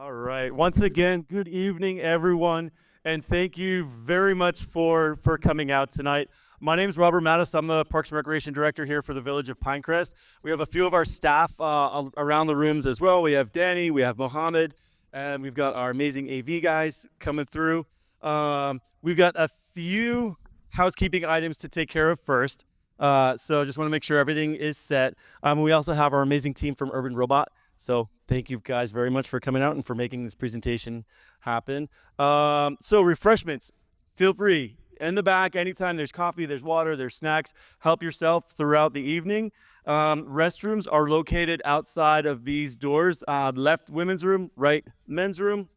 All right. Once again, good evening, everyone, and thank you very much for coming out tonight. My name is Robert Mattis. I'm the Parks and Recreation Director here for the Village of Pinecrest. We have a few of our staff around the rooms as well. We have Danny, we have Mohammed, and we've got our amazing AV guys coming through. We've got a few housekeeping items to take care of first. So just want to make sure everything is set. We also have our amazing team from Urban Robot. So thank you guys very much for coming out and for making this presentation happen. So refreshments, feel free. In the back, anytime there's coffee, there's water, there's snacks, help yourself throughout the evening. Restrooms are located outside of these doors. Left women's room, right men's room.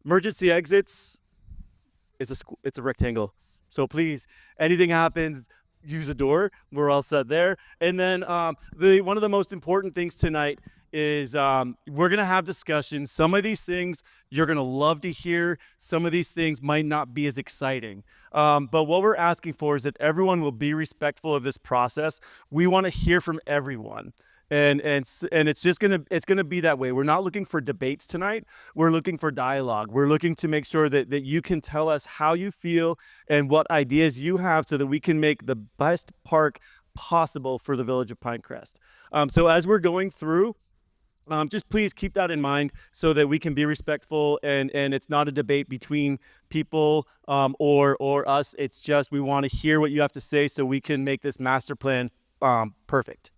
Emergency exits, it's a rectangle. So please, anything happens, use a door. We're all set there. And then one of the most important things tonight is we're going to have discussions. Some of these things you're going to love to hear. Some of these things might not be as exciting. But what we're asking for is that everyone will be respectful of this process. We want to hear from everyone. And it's gonna be that way. We're not looking for debates tonight. We're looking for dialogue. We're looking to make sure that you can tell us how you feel and what ideas you have so that we can make the best park possible for the Village of Pinecrest. So as we're going through, just please keep that in mind so that we can be respectful and it's not a debate between people or us. It's just we want to hear what you have to say so we can make this master plan perfect.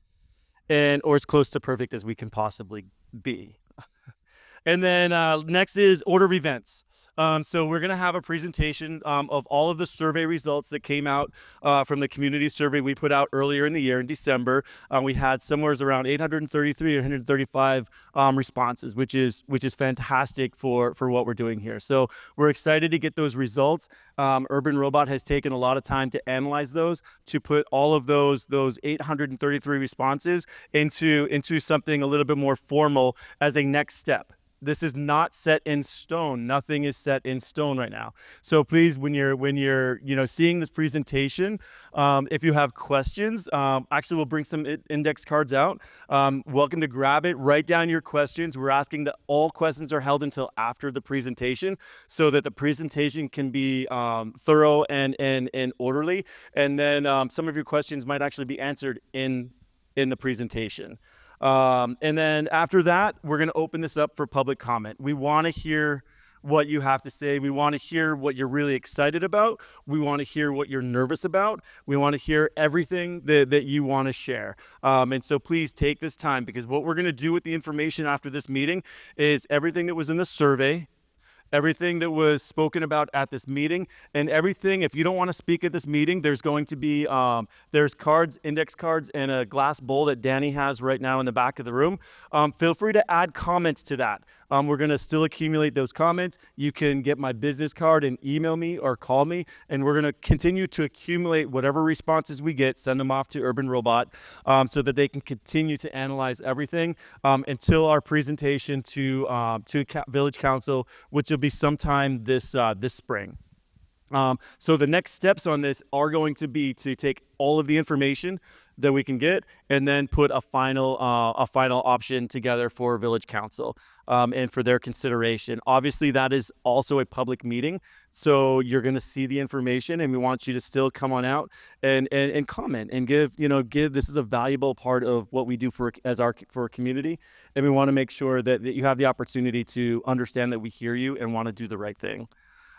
Or as close to perfect as we can possibly be. And then next is order of events. So we're going to have a presentation of all of the survey results that came out from the community survey we put out earlier in the year in December. We had somewhere around 833 or 835 responses, which is fantastic for what we're doing here. So we're excited to get those results. Urban Robot has taken a lot of time to analyze those, to put all of those 833 responses into something a little bit more formal as a next step. This is not set in stone. Nothing is set in stone right now. So please, when you're seeing this presentation, if you have questions, actually we'll bring some index cards out. Welcome to grab it. Write down your questions. We're asking that all questions are held until after the presentation, so that the presentation can be thorough and orderly. And then some of your questions might actually be answered in the presentation. And then after that, we're going to open this up for public comment. We want to hear what you have to say. We want to hear what you're really excited about. We want to hear what you're nervous about. We want to hear everything that you want to share. And so please take this time, because what we're going to do with the information after this meeting is everything that was in the survey, everything that was spoken about at this meeting, and everything. If you don't want to speak at this meeting, there's going to be there's cards, index cards, and a glass bowl that Danny has right now in the back of the room. Feel free to add comments to that. We're going to still accumulate those comments. You can get my business card and email me or call me, and we're going to continue to accumulate whatever responses we get, send them off to Urban Robot so that they can continue to analyze everything until our presentation to Village Council, which will be sometime this spring. So the next steps on this are going to be to take all of the information that we can get and then put a final option together for Village Council and for their consideration. Obviously, that is also a public meeting, so you're going to see the information, and we want you to still come on out and comment and give. This is a valuable part of what we do for a community, and we want to make sure that you have the opportunity to understand that we hear you and want to do the right thing.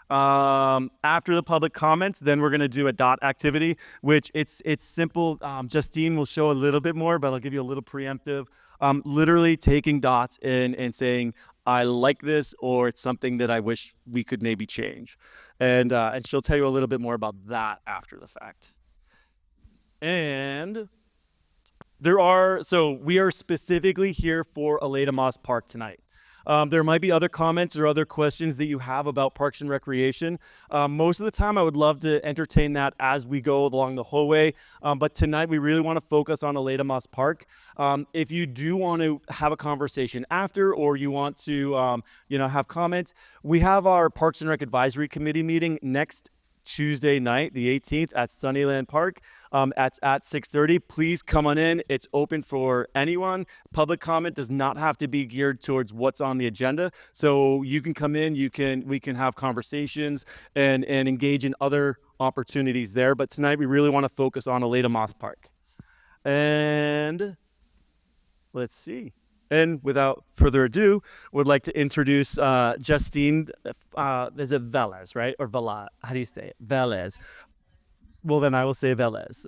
After the public comments, then we're going to do a dot activity, which it's simple. Justine will show a little bit more, but I'll give you a little preemptive. Literally taking dots and saying, I like this, or it's something that I wish we could maybe change. And she'll tell you a little bit more about that after the fact. And we are specifically here for Aleyda Mas Park tonight. There might be other comments or other questions that you have about Parks and Recreation. Most of the time, I would love to entertain that as we go along the hallway. But tonight, we really want to focus on Aleyda Mas Park. If you do want to have a conversation after, or you want to, have comments, we have our Parks and Rec Advisory Committee meeting next Tuesday night, the 18th, at Sunnyland Park. At 6:30. Please come on in. It's open for anyone. Public comment does not have to be geared towards what's on the agenda. So you can come in. We can have conversations and engage in other opportunities there. But tonight we really want to focus on Aleyda Mas Park. And let's see. And without further ado, would like to introduce Justine. Is it Velez, right? Or Vela? How do you say it? Velez. Well, then I will say Velez.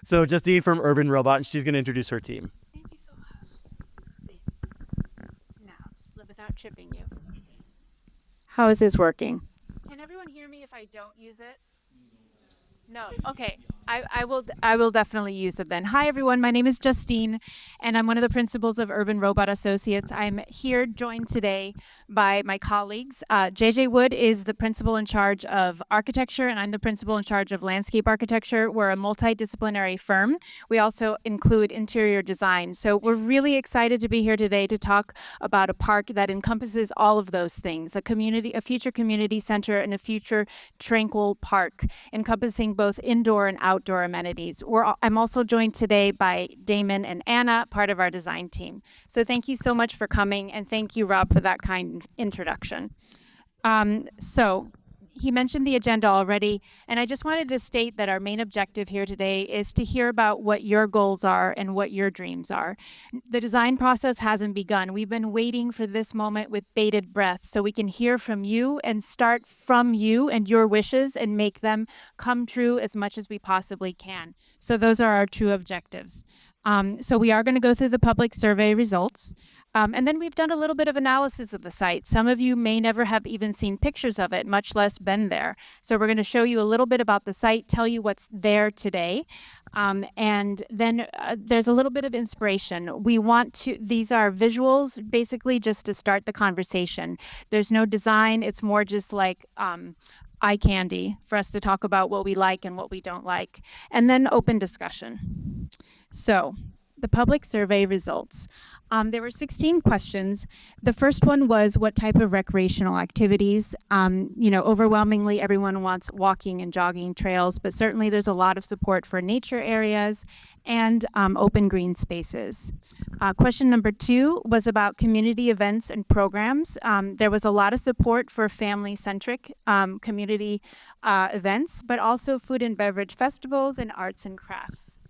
So Justine from Urban Robot, and she's going to introduce her team. Thank you so much. Let's see. Now, without chipping you. How is this working? Can everyone hear me if I don't use it? No. Okay. I will definitely use it then. Hi everyone, my name is Justine and I'm one of the principals of Urban Robot Associates. I'm here joined today by my colleagues. JJ Wood is the principal in charge of architecture and I'm the principal in charge of landscape architecture. We're a multidisciplinary firm. We also include interior design. So we're really excited to be here today to talk about a park that encompasses all of those things, a future community center and a future tranquil park encompassing both indoor and outdoor amenities. I'm also joined today by Damon and Anna, part of our design team. So thank you so much for coming, and thank you, Rob, for that kind introduction. So he mentioned the agenda already, and I just wanted to state that our main objective here today is to hear about what your goals are and what your dreams are. The design process hasn't begun. We've been waiting for this moment with bated breath so we can hear from you and start from you and your wishes and make them come true as much as we possibly can. So those are our two objectives. So we are going to go through the public survey results. And then we've done a little bit of analysis of the site. Some of you may never have even seen pictures of it, much less been there. So we're going to show you a little bit about the site, tell you what's there today. And then there's a little bit of inspiration. These are visuals, basically just to start the conversation. There's no design. It's more just like eye candy for us to talk about what we like and what we don't like. And then open discussion. So the public survey results. There were 16 questions. The first one was what type of recreational activities. Overwhelmingly everyone wants walking and jogging trails, but certainly there's a lot of support for nature areas and open green spaces. Question number 2 was about community events and programs. There was a lot of support for family-centric community events, but also food and beverage festivals and arts and crafts.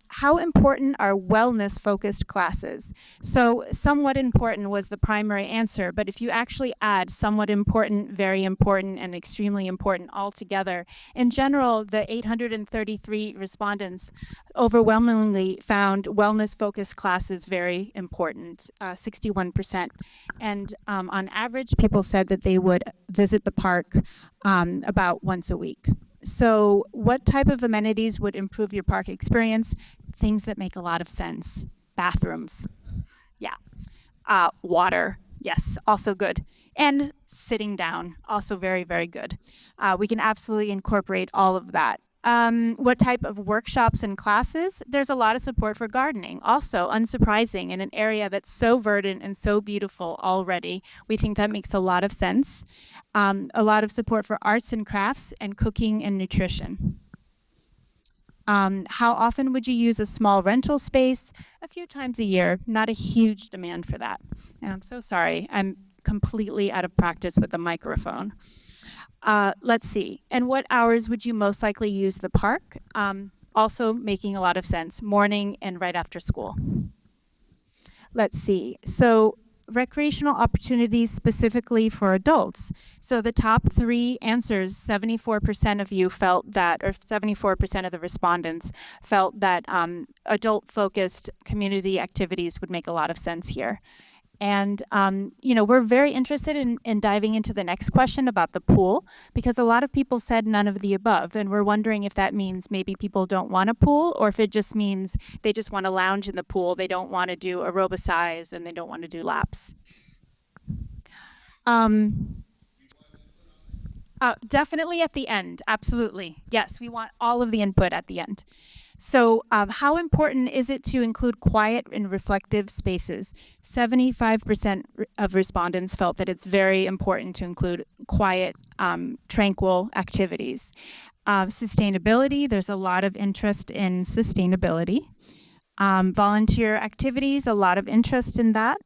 How important are wellness-focused classes? So somewhat important was the primary answer, but if you actually add somewhat important, very important, and extremely important all together, in general, the 833 respondents overwhelmingly found wellness-focused classes very important, 61%. And on average, people said that they would visit the park about once a week. So what type of amenities would improve your park experience? Things that make a lot of sense. Bathrooms. Yeah. Water. Yes, also good. And sitting down. Also very, very good. We can absolutely incorporate all of that. What type of workshops and classes? There's a lot of support for gardening. Also, unsurprising, in an area that's so verdant and so beautiful already. We think that makes a lot of sense. A lot of support for arts and crafts and cooking and nutrition. How often would you use a small rental space? A few times a year. Not a huge demand for that. And I'm so sorry. I'm completely out of practice with the microphone. Let's see. And what hours would you most likely use the park? Also making a lot of sense. Morning and right after school. Let's see. So recreational opportunities specifically for adults. So the top 3 answers, 74% of you felt that, or 74% of the respondents felt that adult-focused community activities would make a lot of sense here. And, we're very interested in diving into the next question about the pool, because a lot of people said none of the above. And we're wondering if that means maybe people don't want a pool, or if it just means they just want to lounge in the pool. They don't want to do aerobicize and they don't want to do laps. Definitely at the end. Absolutely. Yes, we want all of the input at the end. So, how important is it to include quiet and reflective spaces? 75% of respondents felt that it's very important to include quiet, tranquil activities. Sustainability, there's a lot of interest in sustainability. Volunteer activities, a lot of interest in that.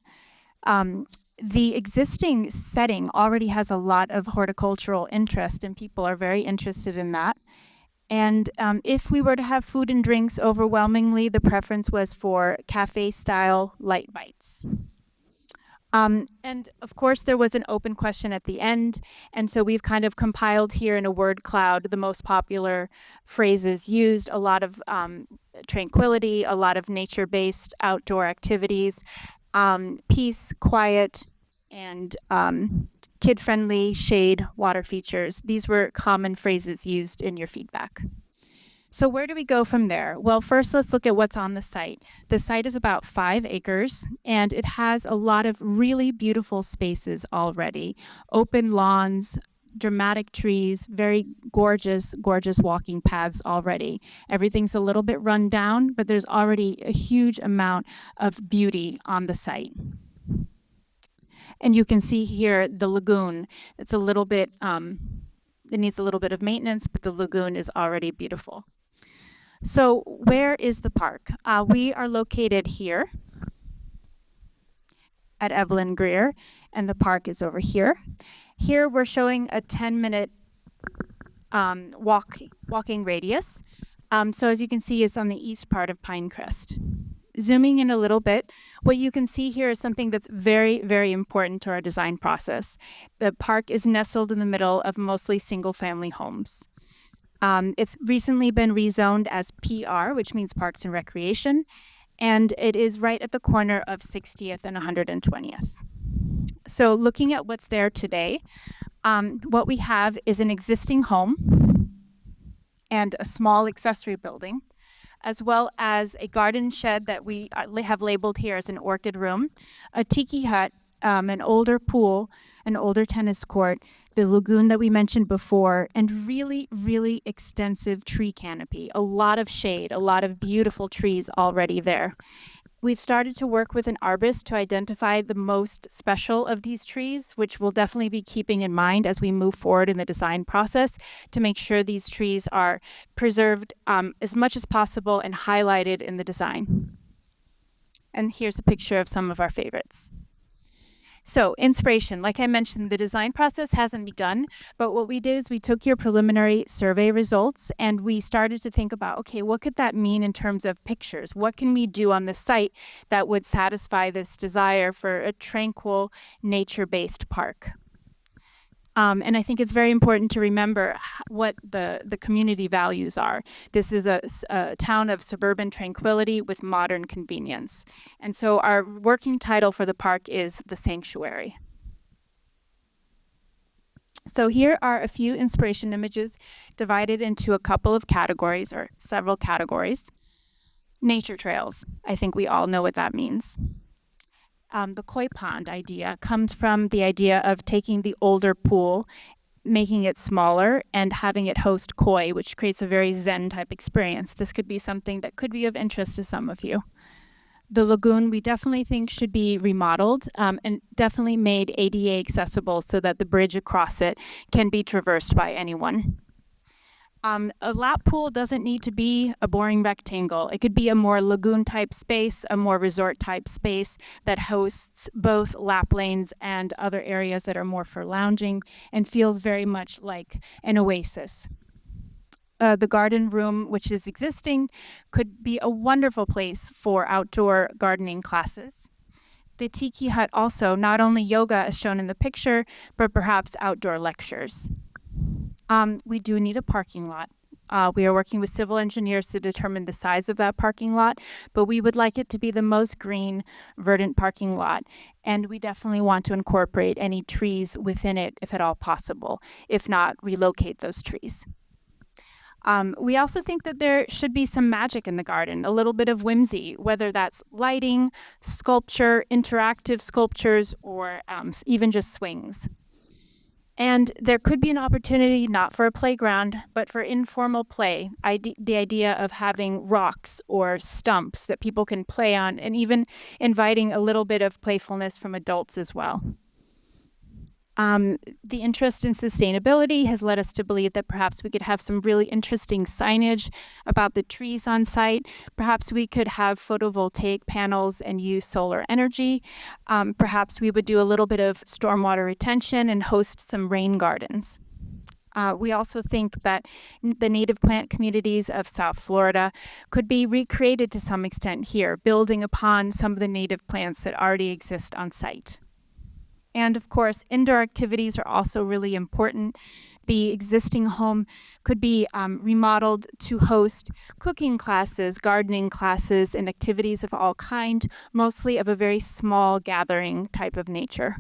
The existing setting already has a lot of horticultural interest, and people are very interested in that. And if we were to have food and drinks, overwhelmingly, the preference was for cafe-style light bites. And of course, there was an open question at the end. And so we've kind of compiled here in a word cloud the most popular phrases used, a lot of tranquility, a lot of nature-based outdoor activities, peace, quiet, and kid-friendly shade water features. These were common phrases used in your feedback. So where do we go from there? Well, first let's look at what's on the site. The site is about 5 acres, and it has a lot of really beautiful spaces already. Open lawns, dramatic trees, very gorgeous, gorgeous walking paths already. Everything's a little bit run down, but there's already a huge amount of beauty on the site. And you can see here the lagoon. It's a little bit, it needs a little bit of maintenance, but the lagoon is already beautiful. So where is the park? We are located here at Evelyn Greer, and the park is over here. Here we're showing a 10-minute walking radius. So as you can see, it's on the east part of Pinecrest. Zooming in a little bit, what you can see here is something that's very, very important to our design process. The park is nestled in the middle of mostly single-family homes. It's recently been rezoned as PR, which means Parks and Recreation, and it is right at the corner of 60th and 120th. So looking at what's there today, what we have is an existing home and a small accessory building, as well as a garden shed that we have labeled here as an orchid room, a tiki hut, an older pool, an older tennis court, the lagoon that we mentioned before, and really, really extensive tree canopy, a lot of shade, a lot of beautiful trees already there. We've started to work with an arborist to identify the most special of these trees, which we'll definitely be keeping in mind as we move forward in the design process to make sure these trees are preserved as much as possible and highlighted in the design. And here's a picture of some of our favorites. So inspiration, like I mentioned, the design process hasn't begun, but what we did is we took your preliminary survey results and we started to think about, okay, what could that mean in terms of pictures? What can we do on the site that would satisfy this desire for a tranquil, nature-based park? And I think it's very important to remember what the community values are. This is a town of suburban tranquility with modern convenience. And so our working title for the park is The Sanctuary. So here are a few inspiration images divided into a couple of categories or several categories. Nature trails. I think we all know what that means. The koi pond idea comes from the idea of taking the older pool, making it smaller, and having it host koi, which creates a very Zen type experience. This could be something that could be of interest to some of you. The lagoon, we definitely think should be remodeled and definitely made ADA accessible so that the bridge across it can be traversed by anyone. A lap pool doesn't need to be a boring rectangle. It could be a more lagoon type space, a more resort type space that hosts both lap lanes and other areas that are more for lounging and feels very much like an oasis. The garden room, which is existing, could be a wonderful place for outdoor gardening classes. The tiki hut also, not only yoga as shown in the picture, but perhaps outdoor lectures. We do need a parking lot. We are working with civil engineers to determine the size of that parking lot, but we would like it to be the most green, verdant parking lot. And we definitely want to incorporate any trees within it if at all possible. If not, relocate those trees. We also think that there should be some magic in the garden, a little bit of whimsy, whether that's lighting, sculpture, interactive sculptures, or even just swings. And there could be an opportunity not for a playground, but for informal play. The idea of having rocks or stumps that people can play on, and even inviting a little bit of playfulness from adults as well. The interest in sustainability has led us to believe that perhaps we could have some really interesting signage about the trees on site. Perhaps we could have photovoltaic panels and use solar energy. Perhaps we would do a little bit of stormwater retention and host some rain gardens. We also think that the native plant communities of South Florida could be recreated to some extent here, building upon some of the native plants that already exist on site. And of course, indoor activities are also really important. The existing home could be remodeled to host cooking classes, gardening classes, and activities of all kind, mostly of a very small gathering type of nature.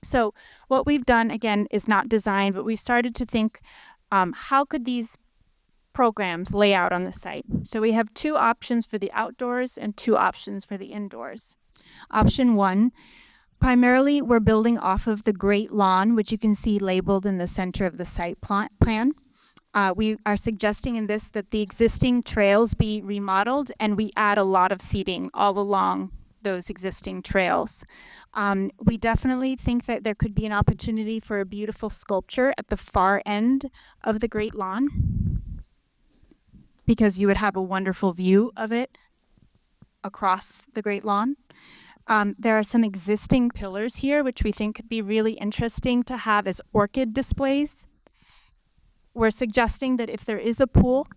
So what we've done, again, is not design, but we've started to think, how could these programs lay out on the site? So we have 2 options for the outdoors and 2 options for the indoors. Option 1, primarily, we're building off of the Great Lawn, which you can see labeled in the center of the site plan. We are suggesting in this that the existing trails be remodeled and we add a lot of seating all along those existing trails. We definitely think that there could be an opportunity for a beautiful sculpture at the far end of the Great Lawn, because you would have a wonderful view of it across the Great Lawn. There are some existing pillars here, which we think could be really interesting to have as orchid displays. We're suggesting that if there is a pool,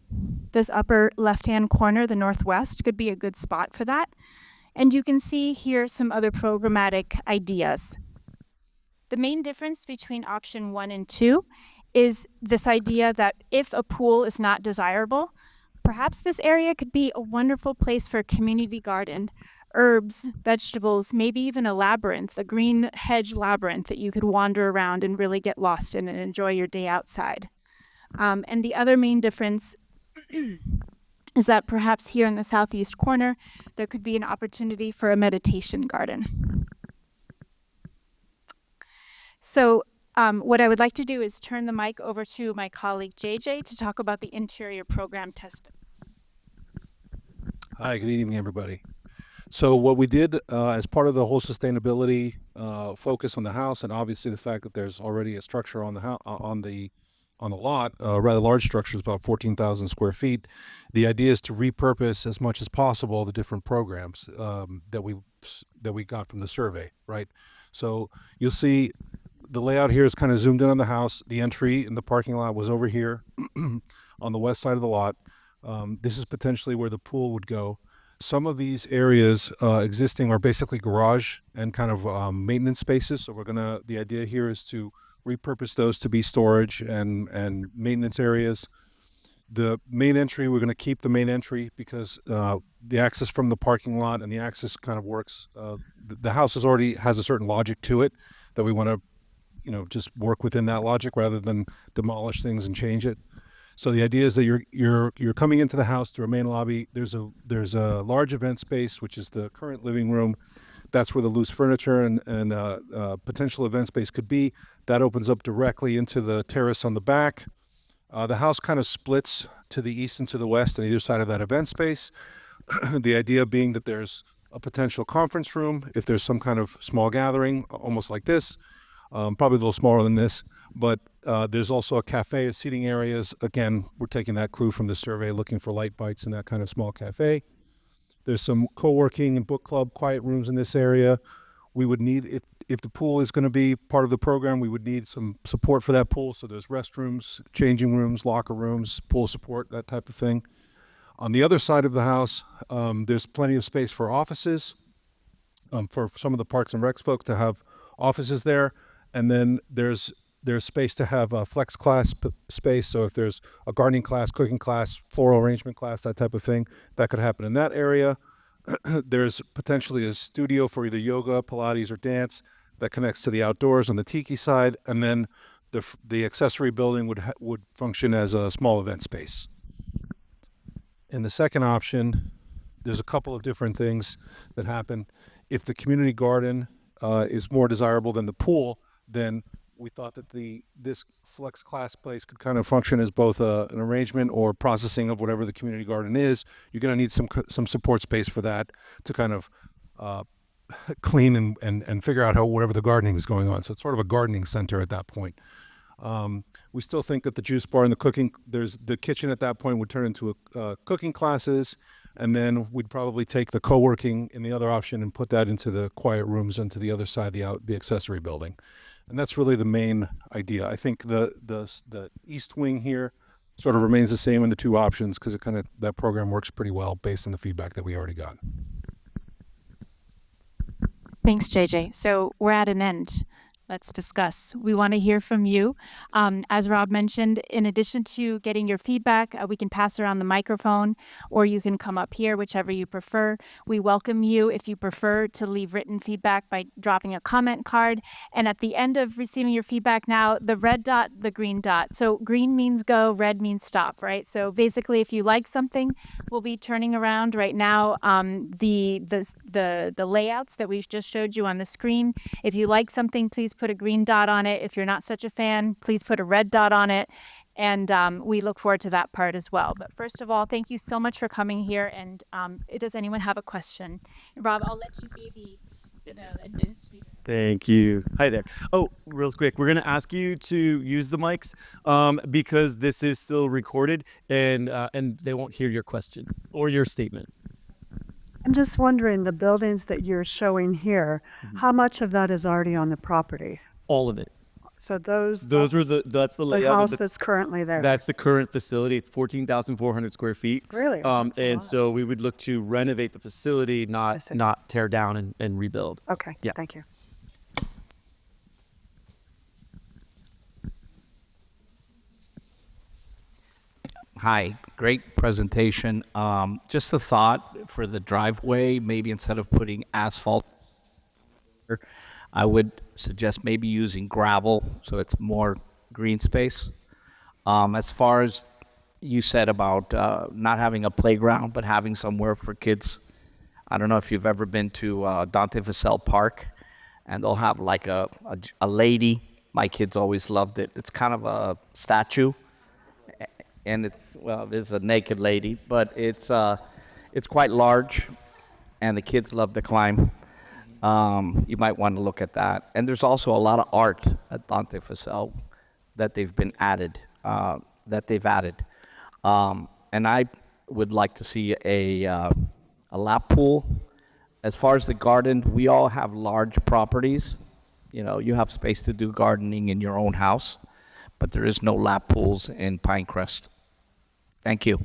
this upper left-hand corner, the northwest, could be a good spot for that. And you can see here some other programmatic ideas. The main difference between option 1 and 2 is this idea that if a pool is not desirable, perhaps this area could be a wonderful place for a community garden. Herbs, vegetables, maybe even a labyrinth, a green hedge labyrinth that you could wander around and really get lost in and enjoy your day outside. And the other main difference is that perhaps here in the southeast corner, there could be an opportunity for a meditation garden. So what I would like to do is turn the mic over to my colleague JJ to talk about the interior program test bits. Hi, good evening, everybody. So what we did as part of the whole sustainability focus on the house, and obviously the fact that there's already a structure on the lot, a rather large structure, is about 14,000 square feet. The idea is to repurpose as much as possible the different programs that we got from the survey, right? So you'll see the layout here is kind of zoomed in on the house. The entry in the parking lot was over here on the west side of the lot. This is potentially where the pool would go. Some of these areas existing are basically garage and kind of maintenance spaces. So the idea here is to repurpose those to be storage and maintenance areas. The main entry, we're going to keep the main entry because the access from the parking lot and the access kind of works. The house already has a certain logic to it that we want to, just work within that logic rather than demolish things and change it. So the idea is that you're coming into the house through a main lobby. There's a large event space, which is the current living room. That's where the loose furniture and potential event space could be. That opens up directly into the terrace on the back. The house kind of splits to the east and to the west on either side of that event space. The idea being that there's a potential conference room if there's some kind of small gathering, almost like this, probably a little smaller than this. But there's also a cafe, seating areas. Again, we're taking that clue from the survey, looking for light bites in that kind of small cafe. There's some co-working and book club quiet rooms in this area. We would need, if the pool is going to be part of the program, we would need some support for that pool. So there's restrooms, changing rooms, locker rooms, pool support, that type of thing. On the other side of the house, there's plenty of space for offices, for some of the Parks and Recs folks to have offices there. And then there's space to have a flex class space. So if there's a gardening class, cooking class, floral arrangement class, that type of thing, that could happen in that area. There's potentially a studio for either yoga, Pilates, or dance that connects to the outdoors on the tiki side. And then the accessory building would function as a small event space. In the second option, there's a couple of different things that happen. If the community garden is more desirable than the pool, then we thought that this flex class place could kind of function as both an arrangement or processing of whatever the community garden is. You're going to need some support space for that to kind of clean and figure out how whatever the gardening is going on. So it's sort of a gardening center at that point. We still think that the juice bar and the kitchen at that point would turn into cooking classes, and then we'd probably take the co-working in the other option and put that into the quiet rooms into the other side of the accessory building. And that's really the main idea. I think the east wing here sort of remains the same in the two options because that program works pretty well based on the feedback that we already got. Thanks, JJ. So we're at an end. Let's discuss. We want to hear from you. As Rob mentioned, in addition to getting your feedback, we can pass around the microphone, or you can come up here, whichever you prefer. We welcome you, if you prefer, to leave written feedback by dropping a comment card. And at the end of receiving your feedback now, the red dot, the green dot. So green means go, red means stop, right? So basically, if you like something, we'll be turning around right now the layouts that we just showed you on the screen. If you like something, please put a green dot on it. If you're not such a fan, please put a red dot on it. And we look forward to that part as well. But first of all, thank you so much for coming here. And does anyone have a question? Rob, I'll let you be the administrator. Thank you. Hi there. Oh, real quick, we're going to ask you to use the mics because this is still recorded and they won't hear your question or your statement. I'm just wondering, the buildings that you're showing here, how much of that is already on the property? All of it. So That's the the layout. house that's currently there. That's the current facility. It's 14,400 square feet. Really? That's a And lot. so we would look to renovate the facility, see. not tear down and rebuild. Okay, Yeah. thank you. Hi, great presentation. Just a thought for the driveway, maybe instead of putting asphalt, I would suggest maybe using gravel so it's more green space. As far as you said about not having a playground, but having somewhere for kids, I don't know if you've ever been to Dante Vassell Park, and they'll have like a lady. My kids always loved it. It's kind of a statue. And it's a naked lady, but it's quite large, and the kids love to climb. You might want to look at that. And there's also a lot of art at Dante Vassell that they've added. And I would like to see a lap pool. As far as the garden, we all have large properties. You have space to do gardening in your own house, but there is no lap pools in Pinecrest. Thank you.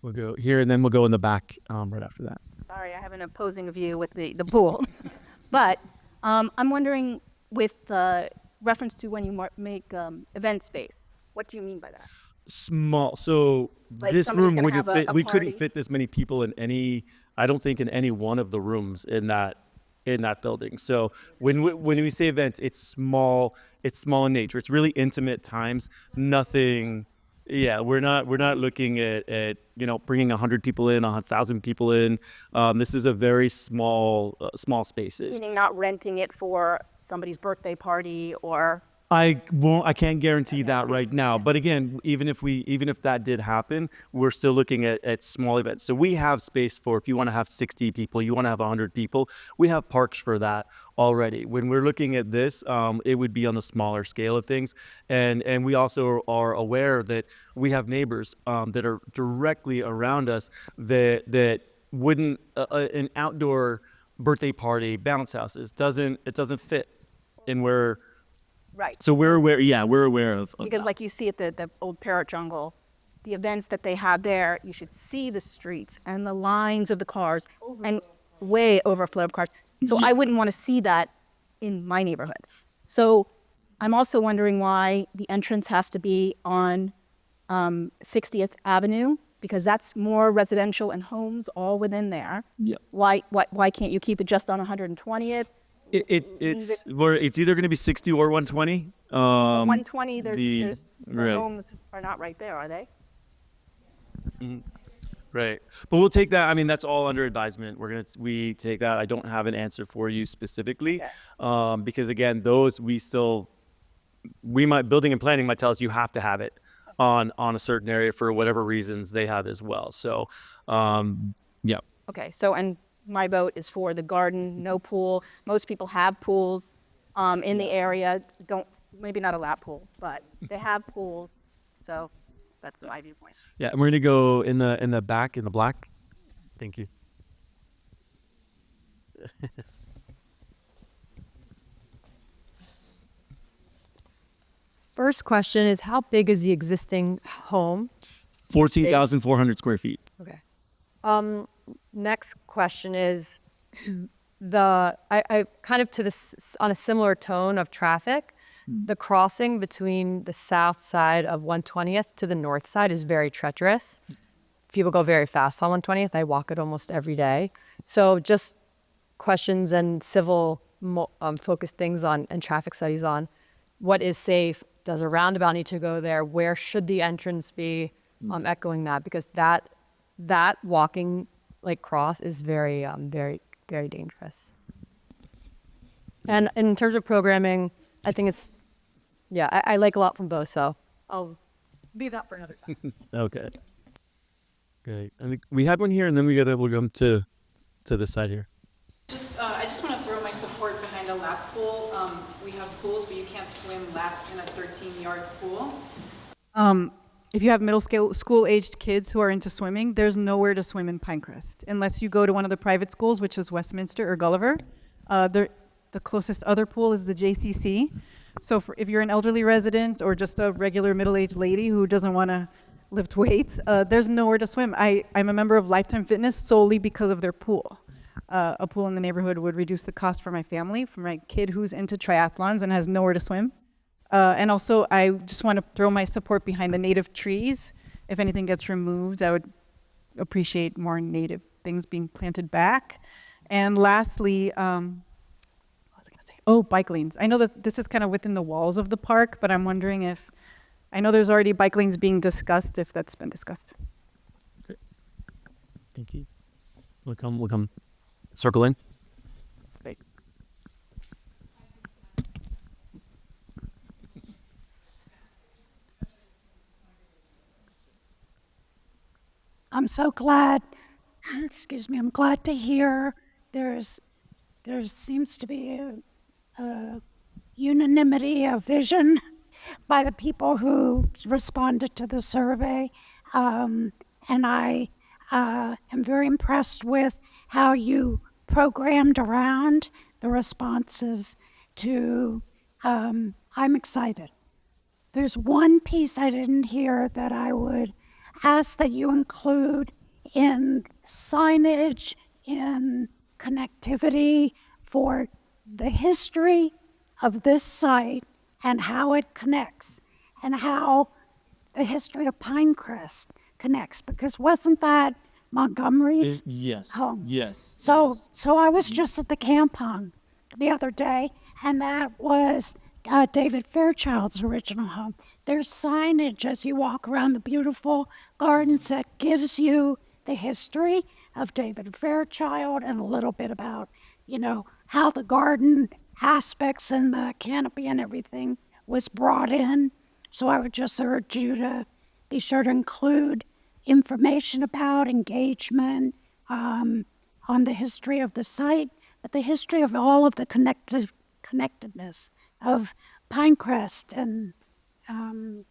We'll go here and then we'll go in the back right after that. Sorry, I have an opposing view with the pool. But I'm wondering, with reference to when you make event space, what do you mean by that? Small. So Like this somebody's room gonna wouldn't have a fit. We couldn't party? fit this many people in any. I don't think in any one of the rooms in that building. So when we say event, it's small. It's small in nature. It's really intimate times. Nothing. Yeah, we're not looking at bringing 100 people in, 1,000 people in. This is a very small spaces. Meaning not renting it for somebody's birthday party or... I can't guarantee that right now. But again, even if that did happen, we're still looking at small events. So we have space for, if you want to have 60 people, you want to have 100 people, we have parks for that already. When we're looking at this, it would be on the smaller scale of things. And we also are aware that we have neighbors that are directly around us that wouldn't, an outdoor birthday party, bounce houses, it doesn't fit in where. Right. So we're aware. Yeah, we're aware of Because that. like you see at the old parrot jungle, the events that they have there, you should see the streets and the lines of the cars and way overflow of cars. So I wouldn't want to see that in my neighborhood. So I'm also wondering why the entrance has to be on 60th Avenue, because that's more residential and homes all within there. Yeah. Why can't you keep it just on 120th? It's either going to be 60 or 120. 120, the right. homes are not right there, are they? Right. But we'll take that. I mean, that's all under advisement. We take that. I don't have an answer for you specifically. Because again, those building and planning might tell us you have to have it on a certain area for whatever reasons they have as well. So, yeah. Okay, so, and my vote is for the garden, no pool. Most people have pools in the area. Maybe not a lap pool, but they have pools. So that's my viewpoint. Yeah, and we're gonna go in the back in the black. Thank you. First question is, how big is the existing home? 14,400 square feet. Okay. Next question is, I kind of to this on a similar tone of traffic, the crossing between the south side of 120th to the north side is very treacherous. People go very fast on 120th. I walk it almost every day. So just questions and civil focused things on and traffic studies on what is safe. Does a roundabout need to go there? Where should the entrance be? Echoing that, because that walking like cross is very very dangerous. And in terms of programming, I think it's I like a lot from both, so I'll leave that for another time. Okay. Great. I think we had one here, and then we'll come to this side here. I just want to throw my support behind a lap pool. We have pools, but you can't swim laps in a 13-yard pool. If you have middle school-aged kids who are into swimming, there's nowhere to swim in Pinecrest unless you go to one of the private schools, which is Westminster or Gulliver. The closest other pool is the JCC. So if you're an elderly resident or just a regular middle-aged lady who doesn't want to lift weights, there's nowhere to swim. I'm a member of Lifetime Fitness solely because of their pool. A pool in the neighborhood would reduce the cost for my family, for my kid who's into triathlons and has nowhere to swim. And also, I just want to throw my support behind the native trees. If anything gets removed, I would appreciate more native things being planted back. And lastly, what was I going to say? Oh, bike lanes. I know this is kind of within the walls of the park, but I'm wondering I know there's already bike lanes being discussed, if that's been discussed. Okay. Thank you. We'll come. Circle in. Great. I'm so glad, I'm glad to hear there seems to be a unanimity of vision by the people who responded to the survey. And I am very impressed with how you programmed around the responses to, I'm excited. There's one piece I didn't hear that I would ask that you include in signage, in connectivity for the history of this site and how it connects and how the history of Pinecrest connects, because wasn't that Montgomery's Yes. home? Yes. So I was just at the camp home the other day, and that was David Fairchild's original home. There's signage as you walk around the beautiful gardens that gives you the history of David Fairchild and a little bit about, how the garden aspects and the canopy and everything was brought in. So I would just urge you to be sure to include information about engagement on the history of the site, but the history of all of the connectedness of Pinecrest and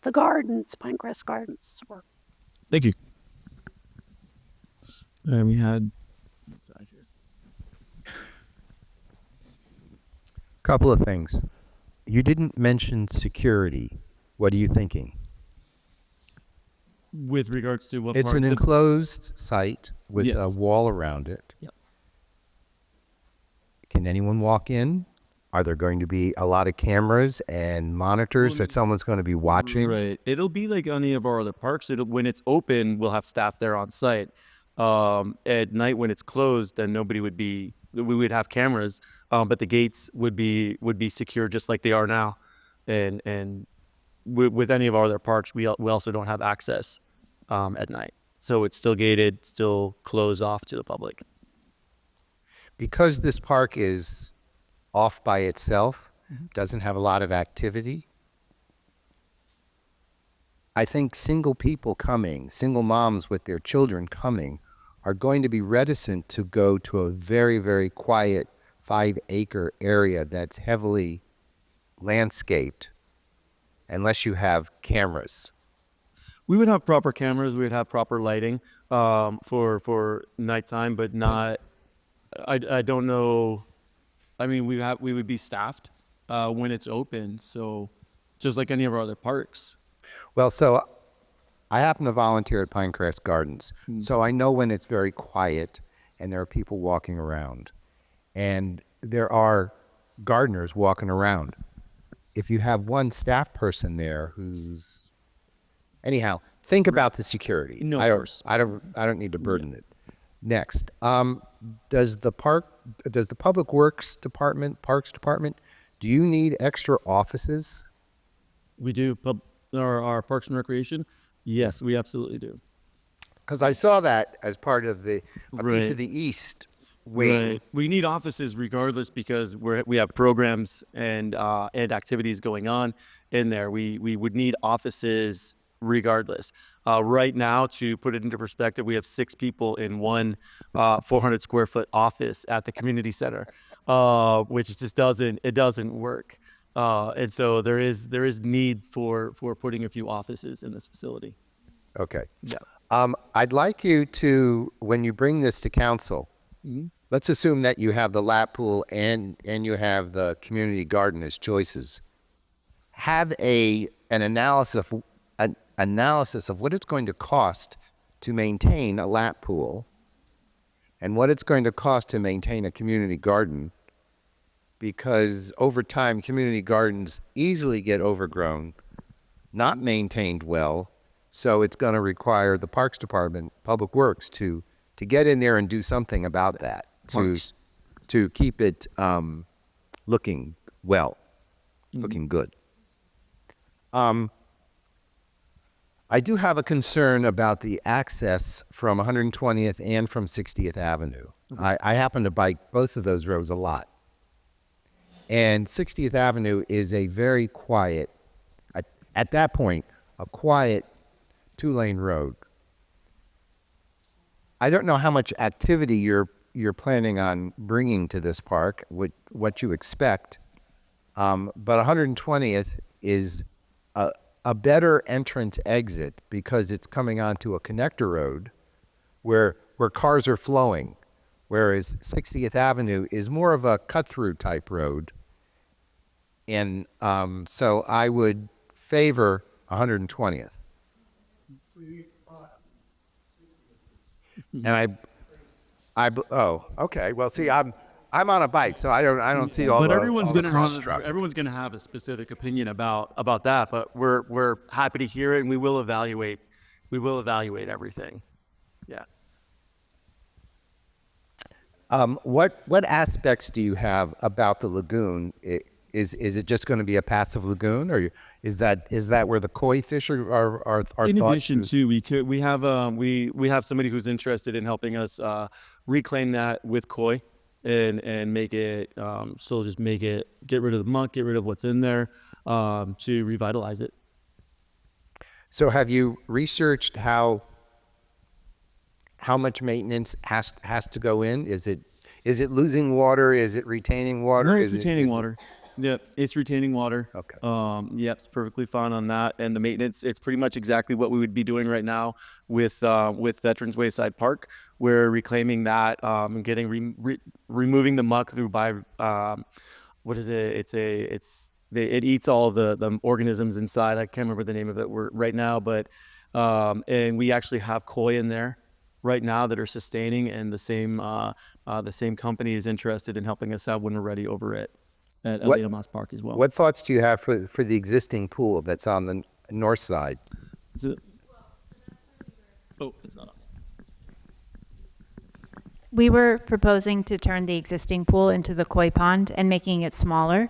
the gardens, Pinecrest Gardens. Thank you. And we had this side here. Couple of things. You didn't mention security. What are you thinking? With regards to what It's part? an enclosed site with a Yes. wall around it. Yep. Can anyone walk in? Are there going to be a lot of cameras and monitors that someone's going to be watching? Right. It'll be like any of our other parks. When it's open, we'll have staff there on site. At night when it's closed, then we would have cameras, but the gates would be secure just like they are now. And with any of our other parks, we also don't have access at night. So it's still gated, still closed off to the public. Because this park is off by itself, doesn't have a lot of activity, I think single people coming, single moms with their children coming, are going to be reticent to go to a very, very quiet 5-acre area that's heavily landscaped unless you have cameras. We would have proper cameras. We would have proper lighting for nighttime, but not. I don't know. I mean, we would be staffed when it's open. So just like any of our other parks. Well, so I happen to volunteer at Pinecrest Gardens, so I know when it's very quiet and there are people walking around, and there are gardeners walking around. If you have one staff person there who's, anyhow, think about the security. No, of course. I don't need to burden it. Next, does the Public Works Department, Parks Department, do you need extra offices? We do. Our Parks and Recreation, yes, we absolutely do. Because I saw that as part of a piece Right. of the East wing. Right. We need offices regardless because we have programs and activities going on in there. We would need offices regardless. Right now, to put it into perspective, we have 6 people in one 400 square foot office at the community center, which just doesn't work. And so there is need for putting a few offices in this facility. Okay. Yeah. I'd like you to, when you bring this to council, let's assume that you have the lap pool and you have the community garden as choices. Have an analysis of what it's going to cost to maintain a lap pool and what it's going to cost to maintain a community garden, because over time community gardens easily get overgrown, not maintained well, so it's going to require the Parks Department, Public Works, to get in there and do something about that, to keep it looking well, looking good. I do have a concern about the access from 120th and from 60th Avenue. I happen to bike both of those roads a lot. And 60th Avenue is a very quiet, at that point, a quiet 2-lane road. I don't know how much activity you're planning on bringing to this park, what you expect, but 120th is a better entrance exit because it's coming onto a connector road where cars are flowing, whereas 60th Avenue is more of a cut-through type road. And so I would favor 120th. And oh, okay. Well, see, I'm on a bike, so I don't see all But the everyone's all the gonna cross have traffic. everyone's gonna have a specific opinion about that. But we're happy to hear it, and we will evaluate everything. Yeah. What aspects do you have about the lagoon? Is it just going to be a passive lagoon, or is that where the koi fish are In thought addition to, we have somebody who's interested in helping us reclaim that with koi and make it still just make it, get rid of the muck, get rid of what's in there, to revitalize it. So have you researched how much maintenance has to go in? Is it losing water? Is it retaining water? No, it's retaining water. Yep, it's retaining water. Okay. Yep, it's perfectly fine on that. And the maintenance, it's pretty much exactly what we would be doing right now with Veterans Wayside Park. We're reclaiming that and getting removing the muck through what is it? It eats all of the organisms inside. I can't remember the name of it right now, but and we actually have koi in there right now that are sustaining, and the same company is interested in helping us out when we're ready over at Aleyda Mas Park as well. What thoughts do you have for the existing pool that's on the north side? Is it? Oh, it's not on. We were proposing to turn the existing pool into the koi pond and making it smaller.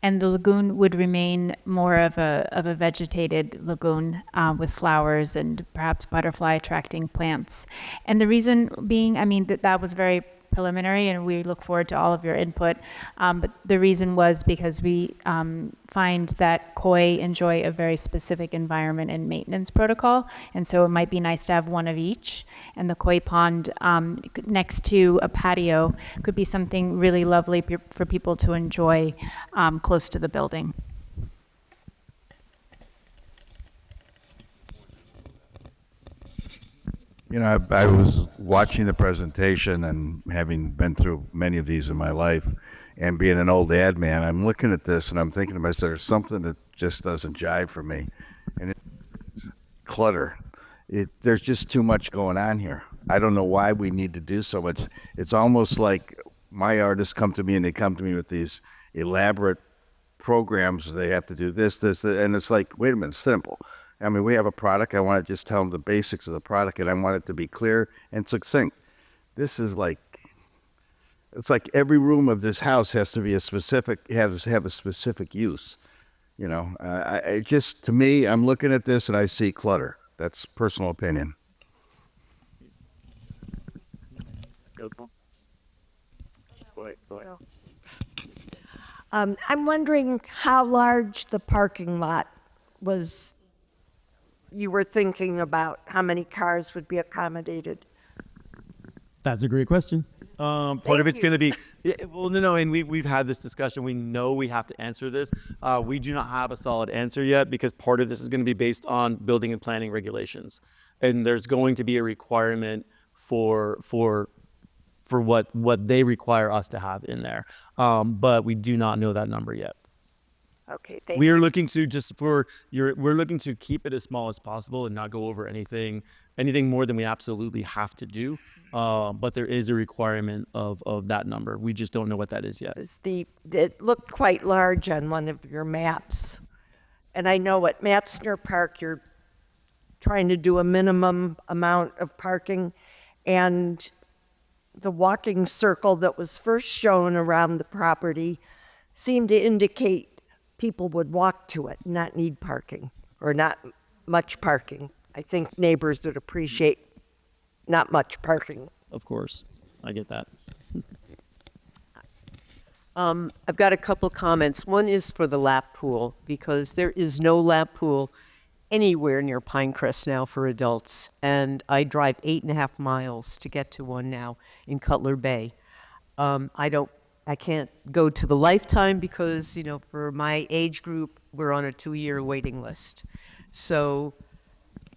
and the lagoon would remain more of a vegetated lagoon with flowers and perhaps butterfly attracting plants. And the reason being, I mean, that was very preliminary, and we look forward to all of your input. But the reason was because we find that koi enjoy a very specific environment and maintenance protocol, and so it might be nice to have one of each. And the koi pond next to a patio could be something really lovely for people to enjoy close to the building. You know, I was watching the presentation and having been through many of these in my life and being an old ad man, I'm looking at this and I'm thinking to myself, there's something that just doesn't jive for me. And it's clutter. There's just too much going on here. I don't know why we need to do so much. It's almost like my artists come to me and they come to me with these elaborate programs. They have to do this, and it's like, wait a minute, simple. I mean, we have a product. I want to just tell them the basics of the product, and I want it to be clear and succinct. This is like, it's like every room of this house has to be have a specific use. You know, I just, to me, I'm looking at this and I see clutter. That's personal opinion. I'm wondering how large the parking lot was. You were thinking about how many cars would be accommodated. That's a great question. Part of it's going to be, well, no, and we've had this discussion. We know we have to answer this. We do not have a solid answer yet because part of this is going to be based on building and planning regulations, and there's going to be a requirement for what they require us to have in there. But we do not know that number yet. Okay, thank We you. are looking to we're looking to keep it as small as possible and not go over anything more than we absolutely have to do. But there is a requirement of that number. We just don't know what that is yet. It looked quite large on one of your maps. And I know at Matzner Park, you're trying to do a minimum amount of parking. And the walking circle that was first shown around the property seemed to indicate people would walk to it, not need parking, or not much parking. I think neighbors would appreciate not much parking. Of course, I get that. I've got a couple comments. One is for the lap pool, because there is no lap pool anywhere near Pinecrest now for adults. And I drive 8.5 miles to get to one now in Cutler Bay. I can't go to the Lifetime because, you know, for my age group, we're on a 2-year waiting list. So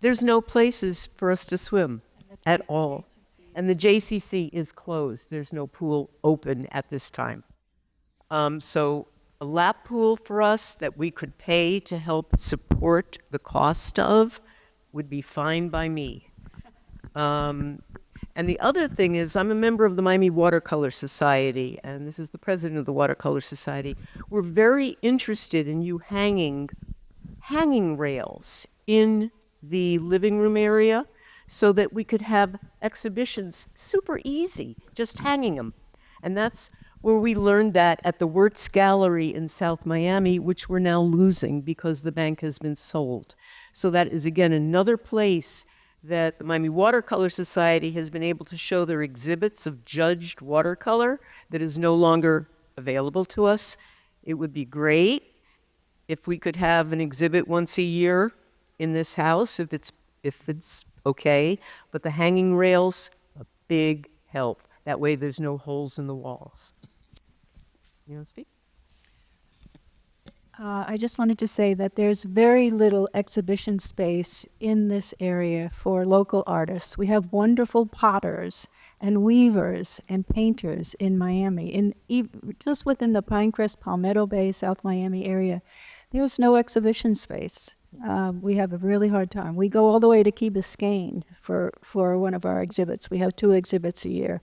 there's no places for us to swim at all. And the JCC is closed. There's no pool open at this time. So a lap pool for us that we could pay to help support the cost of would be fine by me. And the other thing is, I'm a member of the Miami Watercolor Society, and this is the president of the Watercolor Society. We're very interested in you hanging rails in the living room area so that we could have exhibitions super easy, just hanging them. And that's where we learned that at the Wirtz Gallery in South Miami, which we're now losing because the bank has been sold. So that is, again, another place that the Miami Watercolor Society has been able to show their exhibits of judged watercolor that is no longer available to us. It would be great if we could have an exhibit once a year in this house, if it's okay. But the hanging rails, a big help. That way there's no holes in the walls. You want to speak? I just wanted to say that there's very little exhibition space in this area for local artists. We have wonderful potters and weavers and painters in Miami. Just within the Pinecrest, Palmetto Bay, South Miami area, there's no exhibition space. We have a really hard time. We go all the way to Key Biscayne for one of our exhibits. We have 2 exhibits a year.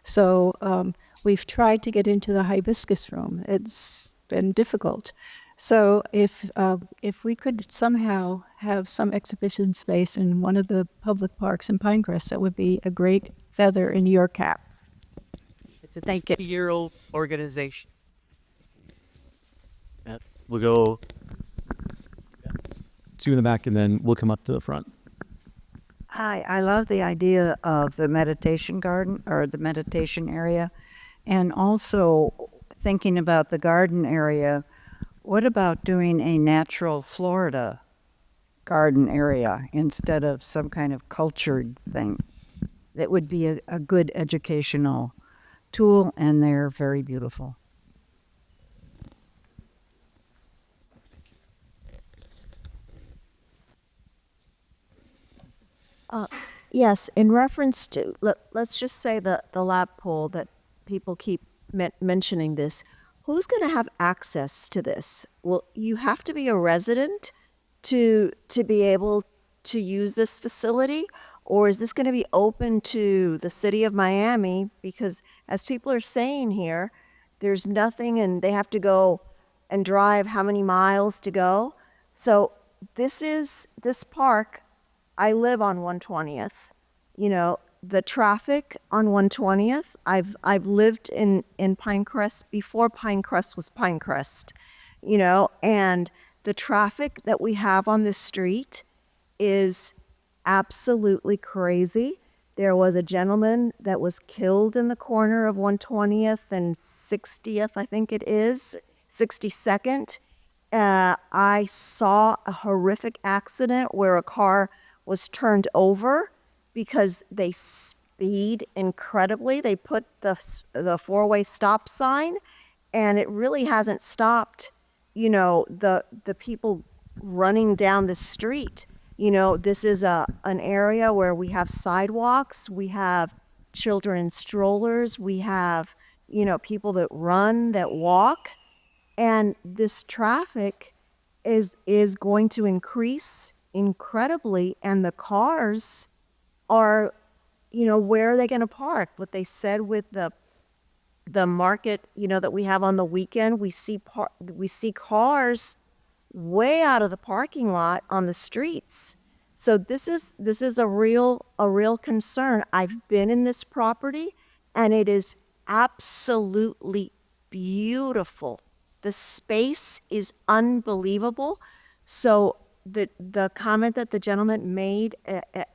So we've tried to get into the hibiscus room. It's been difficult. So if we could somehow have some exhibition space in one of the public parks in Pinecrest, that would be a great feather in your cap. It's a 30-year-old organization. We'll go 2 in the back, and then we'll come up to the front. Hi, I love the idea of the meditation garden or the meditation area. And also thinking about the garden area, what about doing a natural Florida garden area instead of some kind of cultured thing? That would be a good educational tool, and they're very beautiful. Yes, in reference to, let's just say the lap pool that people keep mentioning this. Who's going to have access to this? Well, you have to be a resident to be able to use this facility, or is this going to be open to the city of Miami? Because as people are saying here, there's nothing, and they have to go and drive how many miles to go. So this park. I live on 120th. You know, the traffic on 120th, I've lived in Pinecrest before Pinecrest was Pinecrest, you know, and the traffic that we have on this street is absolutely crazy. There was a gentleman that was killed in the corner of 120th and 60th, I think it is, 62nd. I saw a horrific accident where a car was turned over because they speed incredibly. They put the four-way stop sign, and it really hasn't stopped, you know, the people running down the street. You know, this is an area where we have sidewalks, we have children in strollers, we have, you know, people that run, that walk, and this traffic is going to increase incredibly, and the cars are, you know, where are they going to park? What they said with the market, you know, that we have on the weekend, we see cars way out of the parking lot on the streets. So this is a real concern. I've been in this property, and it is absolutely beautiful. The space is unbelievable. So the comment that the gentleman made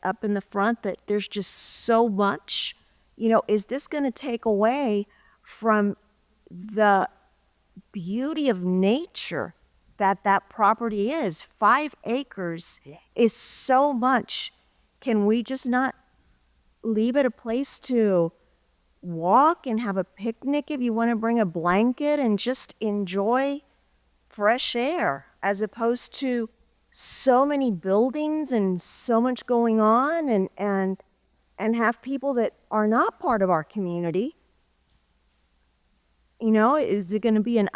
up in the front, that there's just so much, you know, is this going to take away from the beauty of nature that property is? 5 acres is so much. Can we just not leave it a place to walk and have a picnic if you want to bring a blanket and just enjoy fresh air, as opposed to so many buildings and so much going on, and have people that are not part of our community? You know, is it going to be an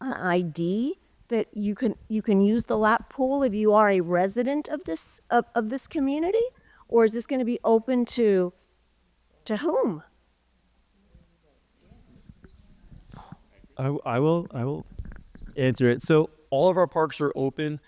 ID that you can use the lap pool if you are a resident of this community, or is this going to be open to whom? I will answer it. So all of our parks are open.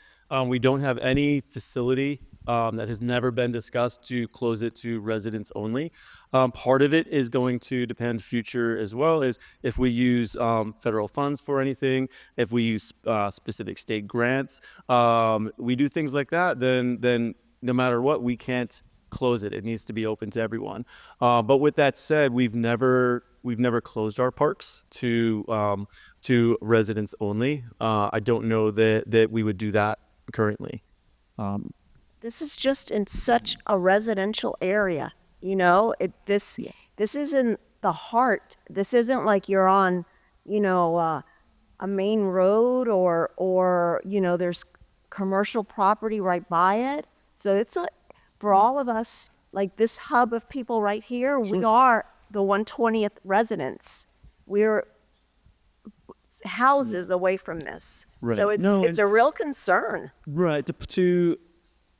We don't have any facility that has never been discussed to close it to residents only. Part of it is going to depend future as well, as if we use federal funds for anything, if we use specific state grants, we do things like that, then no matter what, we can't close it. It needs to be open to everyone. But with that said, we've never closed our parks to residents only. I don't know that we would do that currently. This is just in such a residential area, you know. This isn't the heart. This isn't like you're on, you know, a main road, or you know, there's commercial property right by it. So it's for all of us, like this hub of people right here. We are the 120th residents. We're houses away from this. Right. So it's a real concern. Right.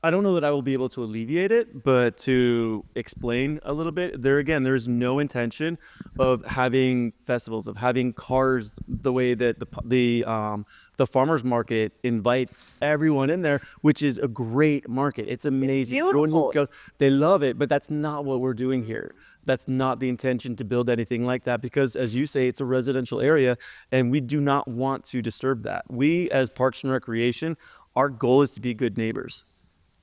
I don't know that I will be able to alleviate it, but to explain a little bit, there's no intention of having festivals, of having cars the way that the farmers market invites everyone in there, which is a great market. It's amazing. Beautiful. Everyone who goes, they love it, but that's not what we're doing here. That's not the intention to build anything like that because, as you say, it's a residential area and we do not want to disturb that. We, as Parks and Recreation, our goal is to be good neighbors.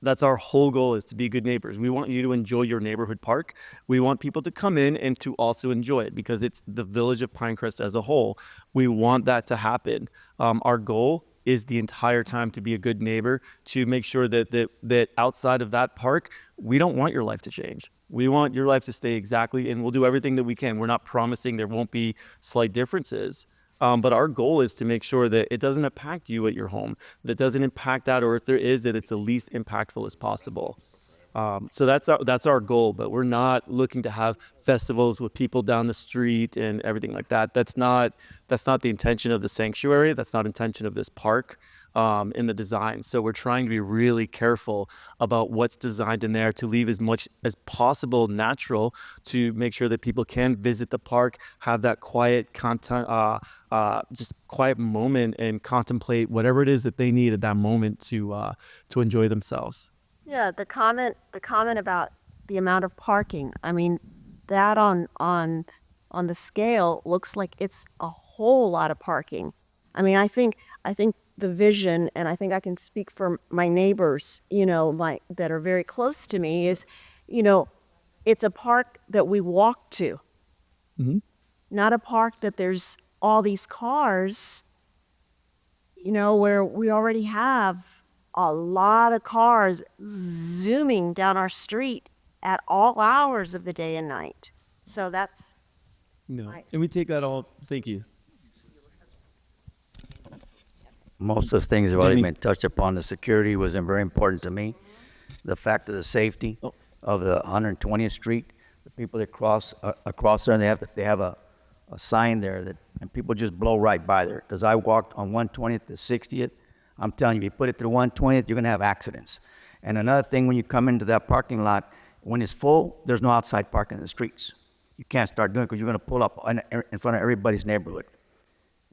That's our whole goal, is to be good neighbors. We want you to enjoy your neighborhood park. We want people to come in and to also enjoy it because it's the village of Pinecrest as a whole. We want that to happen. Our goal is the entire time to be a good neighbor, to make sure that outside of that park, we don't want your life to change. We want your life to stay exactly, and we'll do everything that we can. We're not promising there won't be slight differences. But our goal is to make sure that it doesn't impact you at your home, that doesn't impact that, or if there is, that it's the least impactful as possible. So that's our goal, but we're not looking to have festivals with people down the street and everything like that. That's not the intention of the sanctuary. That's not intention of this park in the design. So we're trying to be really careful about what's designed in there to leave as much as possible natural, to make sure that people can visit the park, have that quiet content, just quiet moment, and contemplate whatever it is that they need at that moment to enjoy themselves. Yeah, the comment about the amount of parking. I mean, that on the scale looks like it's a whole lot of parking. I mean, I think the vision, and I think I can speak for my neighbors, that are very close to me, is, it's a park that we walk to, not a park that there's all these cars, where we already have a lot of cars zooming down our street at all hours of the day and night. So that's... No, and we take that all, thank you. Most of the things have already been touched upon. The security was very important to me. The fact of the safety of the 120th Street, the people that cross across there, and they have a sign there that, and people just blow right by there. Because I walked on 120th to 60th. I'm telling you, if you put it to 120th, you're gonna have accidents. And another thing, when you come into that parking lot, when it's full, there's no outside parking in the streets. You can't start doing it because you're gonna pull up in front of everybody's neighborhood.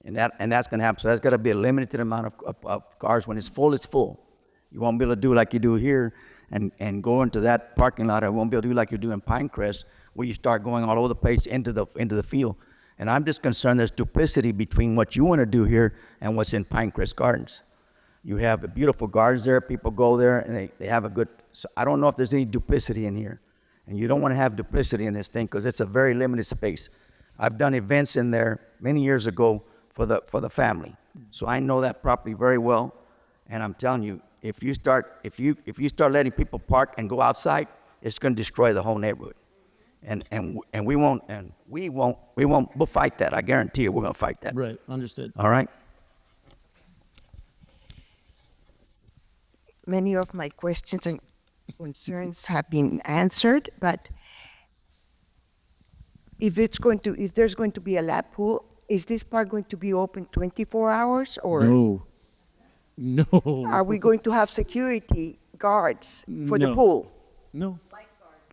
And that's going to happen. So that's got to be a limited amount of cars. When it's full, it's full. You won't be able to do like you do here and go into that parking lot. I won't be able to do like you do in Pinecrest, where you start going all over the place into the field. And I'm just concerned there's duplicity between what you want to do here and what's in Pinecrest Gardens. You have beautiful gardens there. People go there and they have a good. So I don't know if there's any duplicity in here. And you don't want to have duplicity in this thing because it's a very limited space. I've done events in there many years ago for the family. So I know that property very well, and I'm telling you, if you start letting people park and go outside, it's going to destroy the whole neighborhood. And we'll fight that. I guarantee you, we're going to fight that. Right, understood. All right. Many of my questions and concerns have been answered, but if there's going to be a lap pool, is this park going to be open 24 hours or? No. Are we going to have security guards for the pool? No.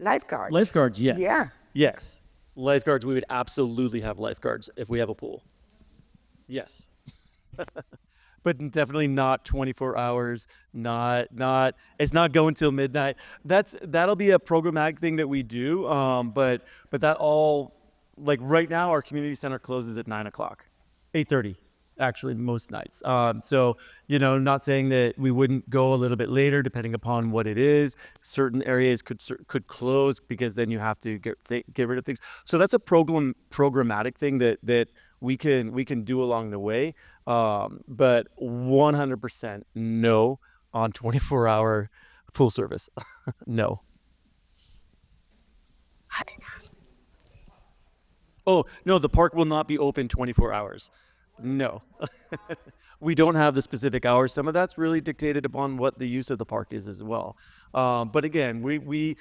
Lifeguards? Lifeguards, yes. Yeah. Yes. Lifeguards, we would absolutely have lifeguards if we have a pool. Yes. But definitely not 24 hours, it's not going till midnight. That'll be a programmatic thing that we do, but that all, like right now, our community center closes at 9 o'clock, 8:30, actually, most nights. So, not saying that we wouldn't go a little bit later, depending upon what it is. Certain areas could close because then you have to get rid of things. So that's a programmatic thing that we can do along the way. But 100% no on 24-hour full service. No. Oh, no, the park will not be open 24 hours. No. We don't have the specific hours. Some of that's really dictated upon what the use of the park is as well. But again, we've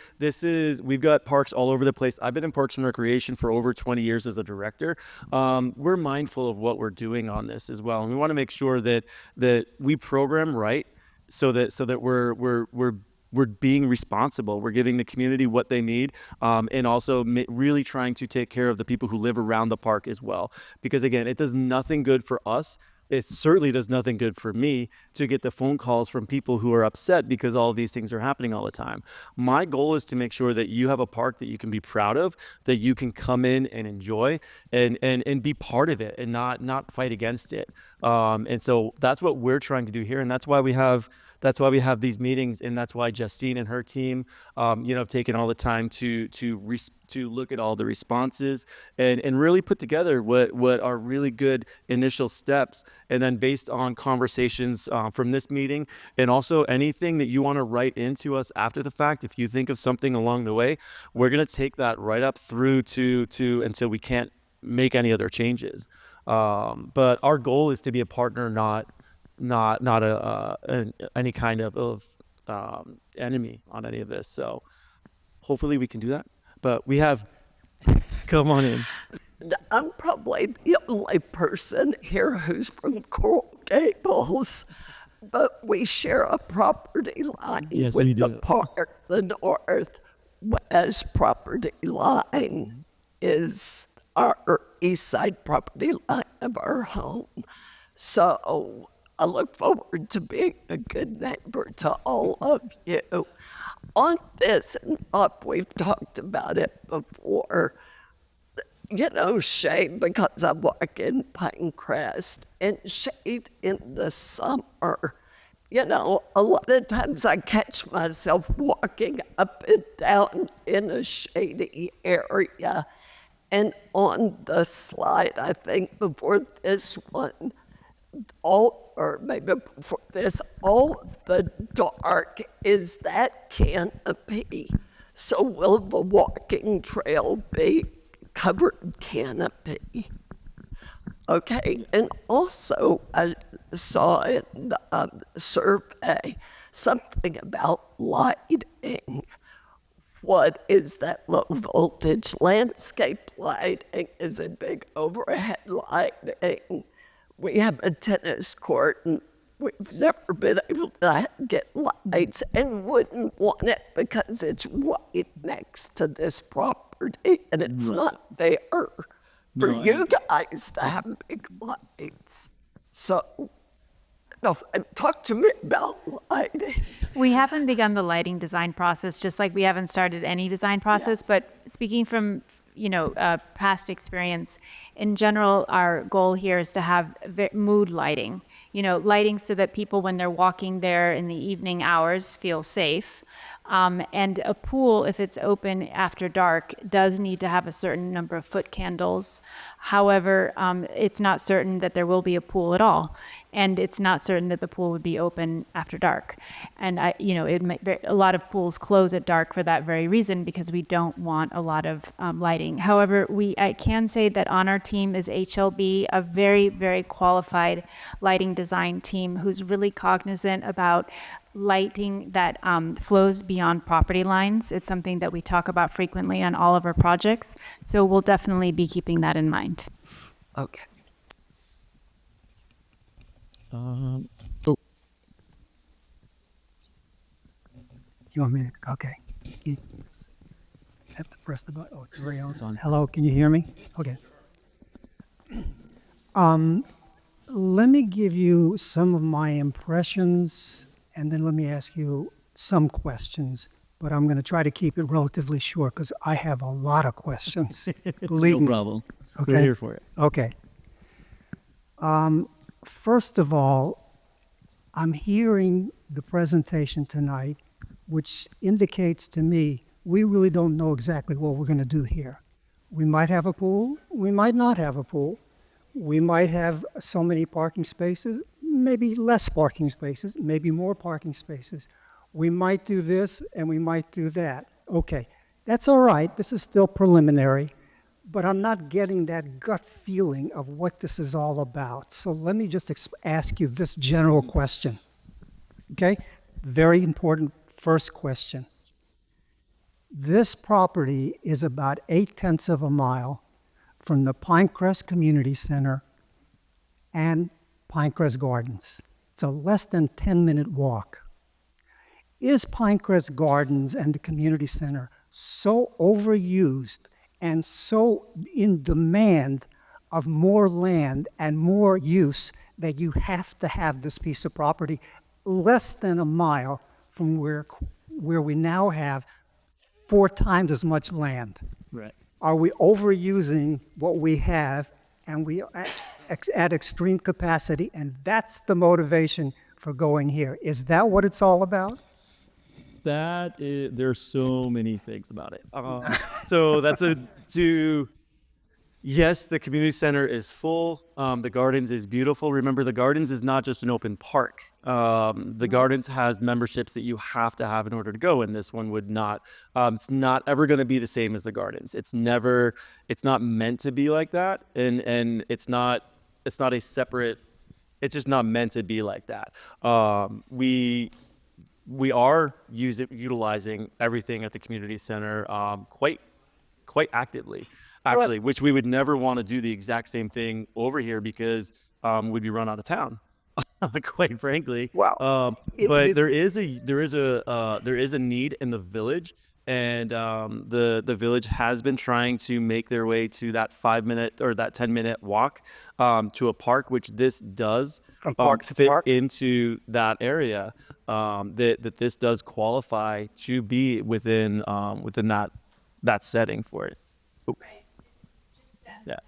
got parks all over the place. I've been in Parks and Recreation for over 20 years as a director. We're mindful of what we're doing on this as well. And we want to make sure that we program right so that we're being responsible. We're giving the community what they need, and also really trying to take care of the people who live around the park as well. Because again, it does nothing good for us it certainly does nothing good for me to get the phone calls from people who are upset because all of these things are happening all the time. My goal is to make sure that you have a park that you can be proud of, that you can come in and enjoy and be part of it and not fight against it. And so that's what we're trying to do here. And that's why we have these meetings, and that's why Justine and her team, have taken all the time to look at all the responses and really put together what are really good initial steps. And then based on conversations from this meeting, and also anything that you want to write into us after the fact, if you think of something along the way, we're going to take that right up through to until we can't make any other changes. But our goal is to be a partner, not any kind of enemy on any of this. So hopefully we can do that. But we have, come on in. I'm probably the only person here who's from Coral Gables, but we share a property line Yes, with we the do. park. The northwest property line is our east side property line of our home. So I look forward to being a good neighbor to all of you. On this, and we've talked about it before, shade, because I walk in Pinecrest, and shade in the summer. A lot of times I catch myself walking up and down in a shady area. And on the slide, I think before this one, or maybe before this, all the dark is that canopy. So will the walking trail be covered canopy? Okay, and also I saw in the survey something about lighting. What is that low voltage landscape lighting? Is it big overhead lighting? We have a tennis court and we've never been able to get lights and wouldn't want it because it's right next to this property and it's not there for you guys to have big lights. So, talk to me about lighting. We haven't begun the lighting design process, just like we haven't started any design process. But speaking from past experience, in general, our goal here is to have mood lighting. Lighting so that people, when they're walking there in the evening hours, feel safe. And a pool, if it's open after dark, does need to have a certain number of foot candles. However, it's not certain that there will be a pool at all, and it's not certain that the pool would be open after dark. And a lot of pools close at dark for that very reason, because we don't want a lot of lighting. However, I can say that on our team is HLB, a very, very qualified lighting design team who's really cognizant about lighting that flows beyond property lines. It's something that we talk about frequently on all of our projects. So we'll definitely be keeping that in mind. Okay. You want me to? Okay. You have to press the button. Oh, it's already on. It's on. Hello, can you hear me? Okay. Let me give you some of my impressions, and then let me ask you some questions. But I'm going to try to keep it relatively short because I have a lot of questions. Believe No me. problem. Okay. We're here for it. Okay. First of all, I'm hearing the presentation tonight, which indicates to me we really don't know exactly what we're going to do here. We might have a pool. We might not have a pool. We might have so many parking spaces, maybe less parking spaces, maybe more parking spaces. We might do this and we might do that. Okay, that's all right. This is still preliminary, but I'm not getting that gut feeling of what this is all about. So let me just ask you this general question. Okay, very important first question. This property is about 0.8 of a mile from the Pinecrest Community Center and Pinecrest Gardens. It's a less than 10-minute walk. Is Pinecrest Gardens and the Community Center so overused and so in demand of more land and more use that you have to have this piece of property less than a mile from where we now have 4 times as much land? Right. Are we overusing what we have, and we at extreme capacity, and that's the motivation for going here? Is that what it's all about? That is, there's so many things about it. So yes, the community center is full. The Gardens is beautiful. Remember, the Gardens is not just an open park. The Gardens has memberships that you have to have in order to go, and this one would not. It's not ever going to be the same as the Gardens. It's not meant to be like that, and it's not a separate. It's just not meant to be like that. We are utilizing everything at the community center quite actively, actually, which we would never want to do the exact same thing over here because we'd be run out of town, quite frankly. Wow. But there is a need in the village, and the village has been trying to make their way to that 5-minute or that 10-minute walk to a park, which this does fit into that area. That this does qualify to be within that setting for it. Ooh. Yeah.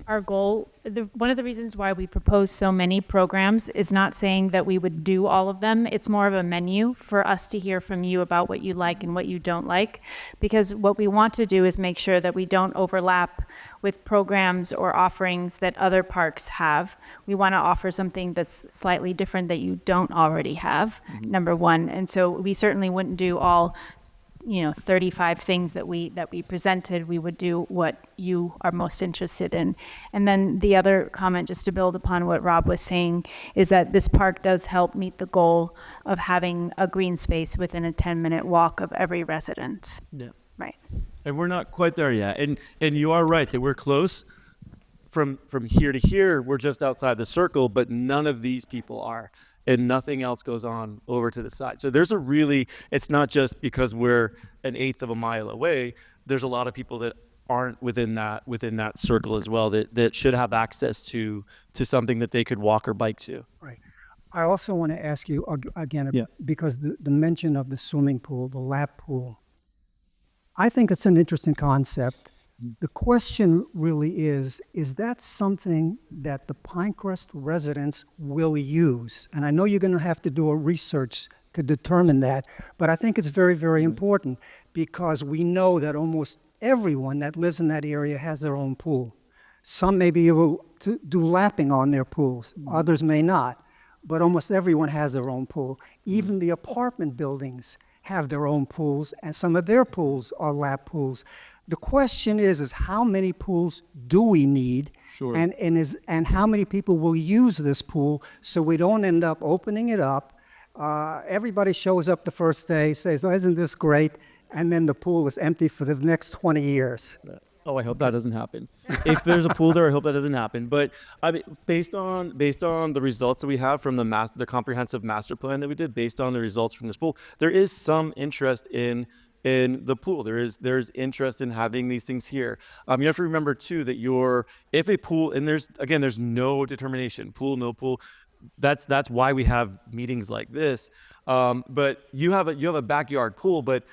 Our goal, one of the reasons why we propose so many programs is not saying that we would do all of them. It's more of a menu for us to hear from you about what you like and what you don't like. Because what we want to do is make sure that we don't overlap with programs or offerings that other parks have. We want to offer something that's slightly different that you don't already have, number one. And so we certainly wouldn't do all 35 things that we presented. We would do what you are most interested in. And then the other comment, just to build upon what Rob was saying, is that this park does help meet the goal of having a green space within a 10-minute walk of every resident. Yeah. Right. And we're not quite there yet. And you are right that we're close. From here to here, we're just outside the circle, but none of these people are. And nothing else goes on over to the side. So it's not just because we're an 1/8 of a mile away. There's a lot of people that aren't within that circle as well that should have access to something that they could walk or bike to. Right. I also want to ask you again, because the mention of the swimming pool, the lap pool, I think it's an interesting concept. The question really is that something that the Pinecrest residents will use? And I know you're going to have to do a research to determine that, but I think it's very, very important because we know that almost everyone that lives in that area has their own pool. Some may be able to do lapping on their pools, others may not, but almost everyone has their own pool. Even the apartment buildings have their own pools, and some of their pools are lap pools. The question is how many pools do we need? Sure. And how many people will use this pool so we don't end up opening it up. Everybody shows up the first day, says, "Oh, isn't this great?" And then the pool is empty for the next 20 years. Oh, I hope that doesn't happen. If there's a pool there, I hope that doesn't happen. But I mean, based on the results that we have from the comprehensive master plan that we did, based on the results from this pool, there is some interest in the pool. There's interest in having these things here. You have to remember too that if a pool, and there's no determination, pool, no pool. That's why we have meetings like this. But you have a backyard pool, but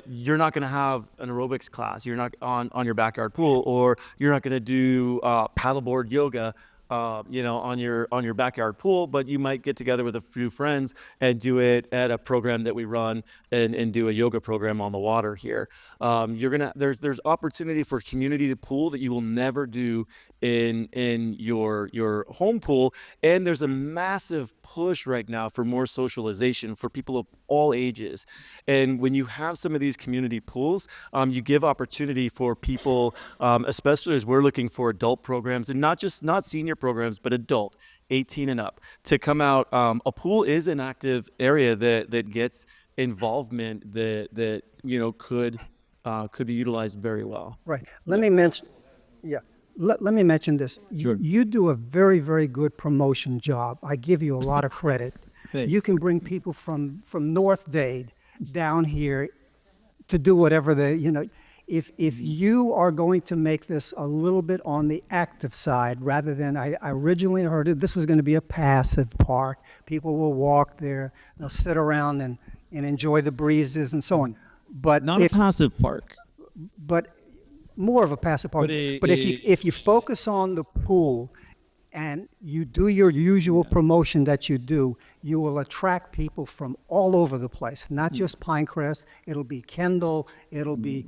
you're not going to have an aerobics class. You're not on your backyard pool, or you're not going to do paddleboard yoga on your backyard pool, but you might get together with a few friends and do it at a program that we run and do a yoga program on the water here. There's opportunity for community pool that you will never do in your home pool, and there's a massive push right now for more socialization for people of all ages. And when you have some of these community pools, you give opportunity for people, especially as we're looking for adult programs, and not senior programs, but adult, 18 and up, to come out. A pool is an active area that gets involvement that could be utilized very well. Right. Let me mention this. Sure. You do a very, very good promotion job. I give you a lot of credit. Thanks. You can bring people from North Dade down here to do whatever if you are going to make this a little bit on the active side, rather than, I originally heard it, this was going to be a passive park. People will walk there, they'll sit around and enjoy the breezes and so on. But Not a passive park. but more of a passive park. But if you focus on the pool and you do your usual promotion that you do, you will attract people from all over the place, not just Pinecrest. It'll be Kendall, it'll be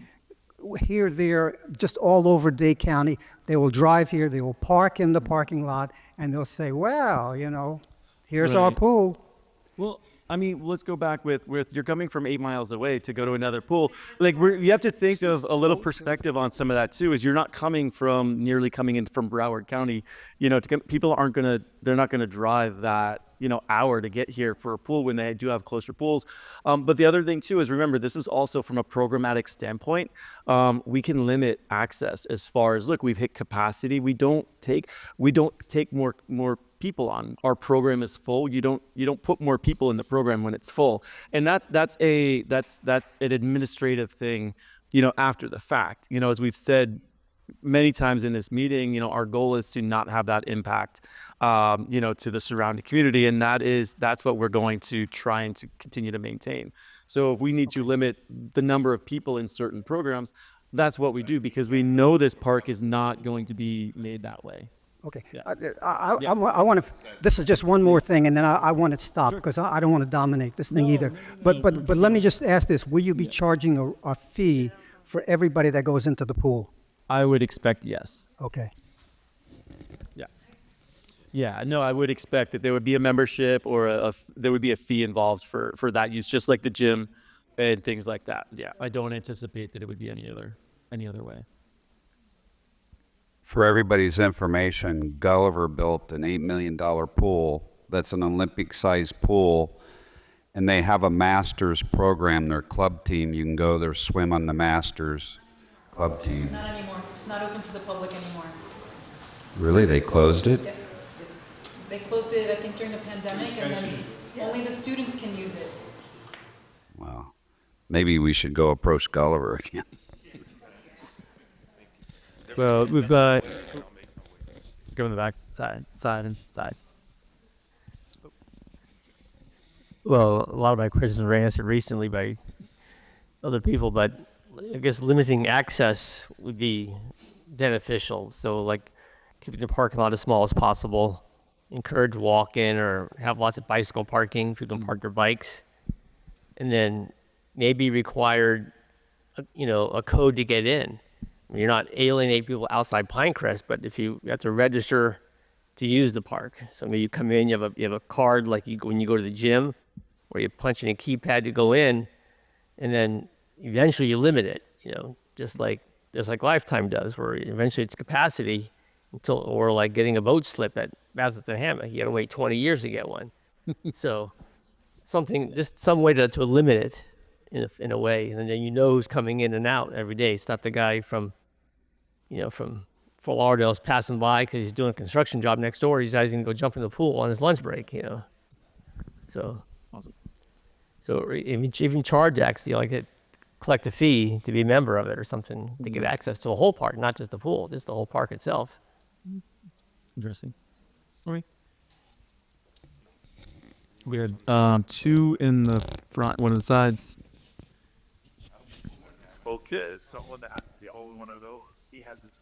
here, there, just all over Dade County. They will drive here, they will park in the parking lot, and they'll say, well, here's our Right. pool. Well, I mean, let's go back with you're coming from 8 miles away to go to another pool. Like you have to think of a little perspective on some of that too. Is you're not coming in from Broward County. People they're not gonna drive that hour to get here for a pool when they do have closer pools. But the other thing too is, remember, this is also from a programmatic standpoint. We can limit access as far as, look, we've hit capacity. We don't take more people on. Our program is full. You don't put more people in the program when it's full. And that's an administrative thing, after the fact. As we've said many times in this meeting, our goal is to not have that impact, to the surrounding community, and that's what we're going to try and to continue to maintain. So if we need to limit the number of people in certain programs, that's what we do, because we know this park is not going to be made that way. Okay. Yeah. I want to. This is just one more thing, and then I want to stop because I don't want to dominate this thing either. But let me just ask this: will you be charging a fee for everybody that goes into the pool? I would expect yes. Okay. Yeah, no, I would expect that there would be a membership or there would be a fee involved for that use, just like the gym and things like that. Yeah, I don't anticipate that it would be any other way. For everybody's information, Gulliver built an $8 million pool that's an Olympic-sized pool, and they have a Masters program. Their club team, you can go there, swim on the Masters club team. Not anymore. It's not open to the public anymore. Really? They closed it? Yeah. They closed it, I think, during the pandemic, and then only the students can use it. Wow. Maybe we should go approach Gulliver again. Well, we've go in the back, side. Well, a lot of my questions were answered recently by other people, but I guess limiting access would be beneficial. So, like, keeping the parking lot as small as possible, encourage walk-in or have lots of bicycle parking, people can park their bikes, and then maybe required, a code to get in. You're not alienating people outside Pinecrest, but if you have to register to use the park. So maybe you come in, you have a card like when you go to the gym, where you punch in a keypad to go in, and then eventually you limit it. Just like Lifetime does, where eventually it's capacity or like getting a boat slip at Basildon Hammock. You got to wait 20 years to get one. So just some way to limit it in a way, and then who's coming in and out every day. It's not the guy from Fort Lauderdale's passing by because he's doing a construction job next door. He's going to go jump in the pool on his lunch break, So, awesome. So even charge actually, collect a fee to be a member of it or something to get access to a whole park, not just the pool, just the whole park itself. Interesting. Okay. We had 2 in the front, 1 on the sides. Okay, someone asks the only one to go. He has his.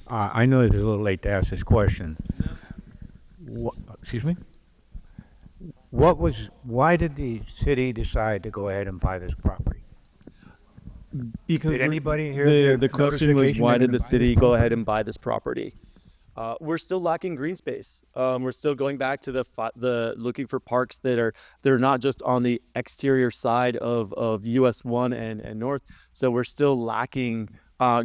I know it's a little late to ask this question. Excuse me? Why did the city decide to go ahead and buy this property? Because did anybody hear the question was, why did the city go ahead and buy this property? We're still lacking green space. We're still going back to the looking for parks that are not just on the exterior side of US 1 and North. So we're still lacking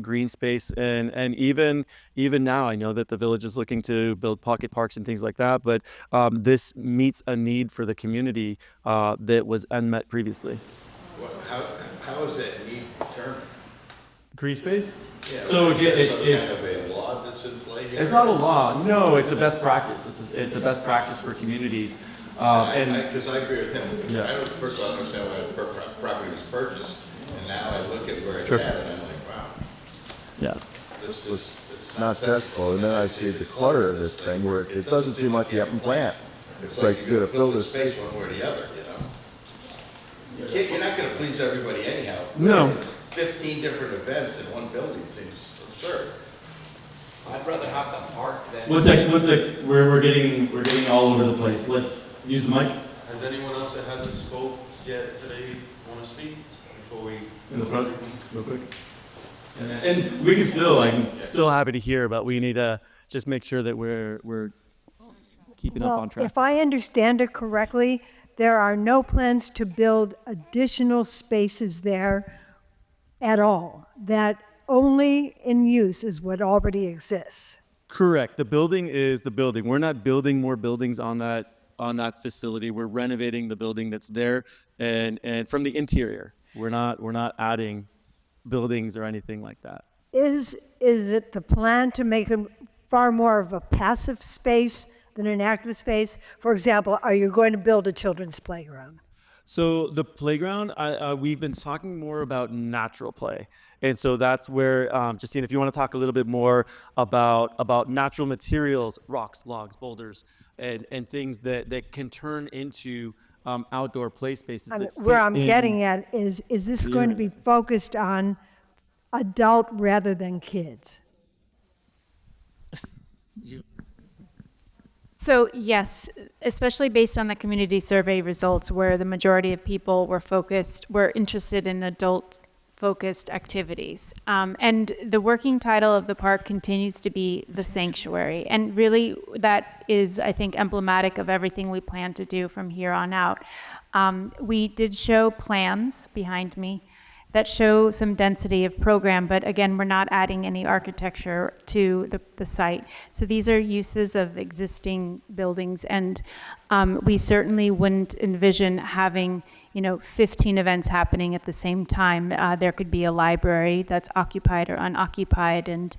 green space, and even now, I know that the village is looking to build pocket parks and things like that. But this meets a need for the community that was unmet previously. How is that need determined? Green space? Yeah, so again, it's kind of a law that's in play here? It's not a law. No, it's a best practice. It's a best practice for communities. Because I agree with him. Yeah. I don't, first of all, I understand why the property was purchased, and now I look at where it's Sure. at, and I'm like, wow. Yeah. This was not accessible, and then I see the clutter of this thing where it doesn't seem like you have a plan. It's like you're gonna fill this space one way or the other, you know? You're not gonna please everybody anyhow. No. 15 different events in one building seems absurd. I'd rather have the park than. One sec. We're getting all over the place. Let's use the mic. Has anyone else that hasn't spoke yet today want to speak before we? In the front, real quick. And we can still, I'm still happy to hear, but we need to just make sure that we're keeping up on track. If I understand it correctly, there are no plans to build additional spaces there at all. That only in use is what already exists. Correct. The building is the building. We're not building more buildings on that facility. We're renovating the building that's there, and from the interior. We're not adding buildings or anything like that. Is it the plan to make it far more of a passive space than an active space? For example, are you going to build a children's playground? So the playground, we've been talking more about natural play. And so that's where, Justine, if you want to talk a little bit more about natural materials, rocks, logs, boulders, and things that can turn into outdoor play spaces. Where I'm getting at is this going to be focused on adult rather than kids? So yes, especially based on the community survey results where the majority of people were interested in adult-focused activities. And the working title of the park continues to be The Sanctuary. And really that is, I think, emblematic of everything we plan to do from here on out. We did show plans behind me that show some density of program, but again, we're not adding any architecture to the site. So these are uses of existing buildings, and we certainly wouldn't envision having 15 events happening at the same time. There could be a library that's occupied or unoccupied, and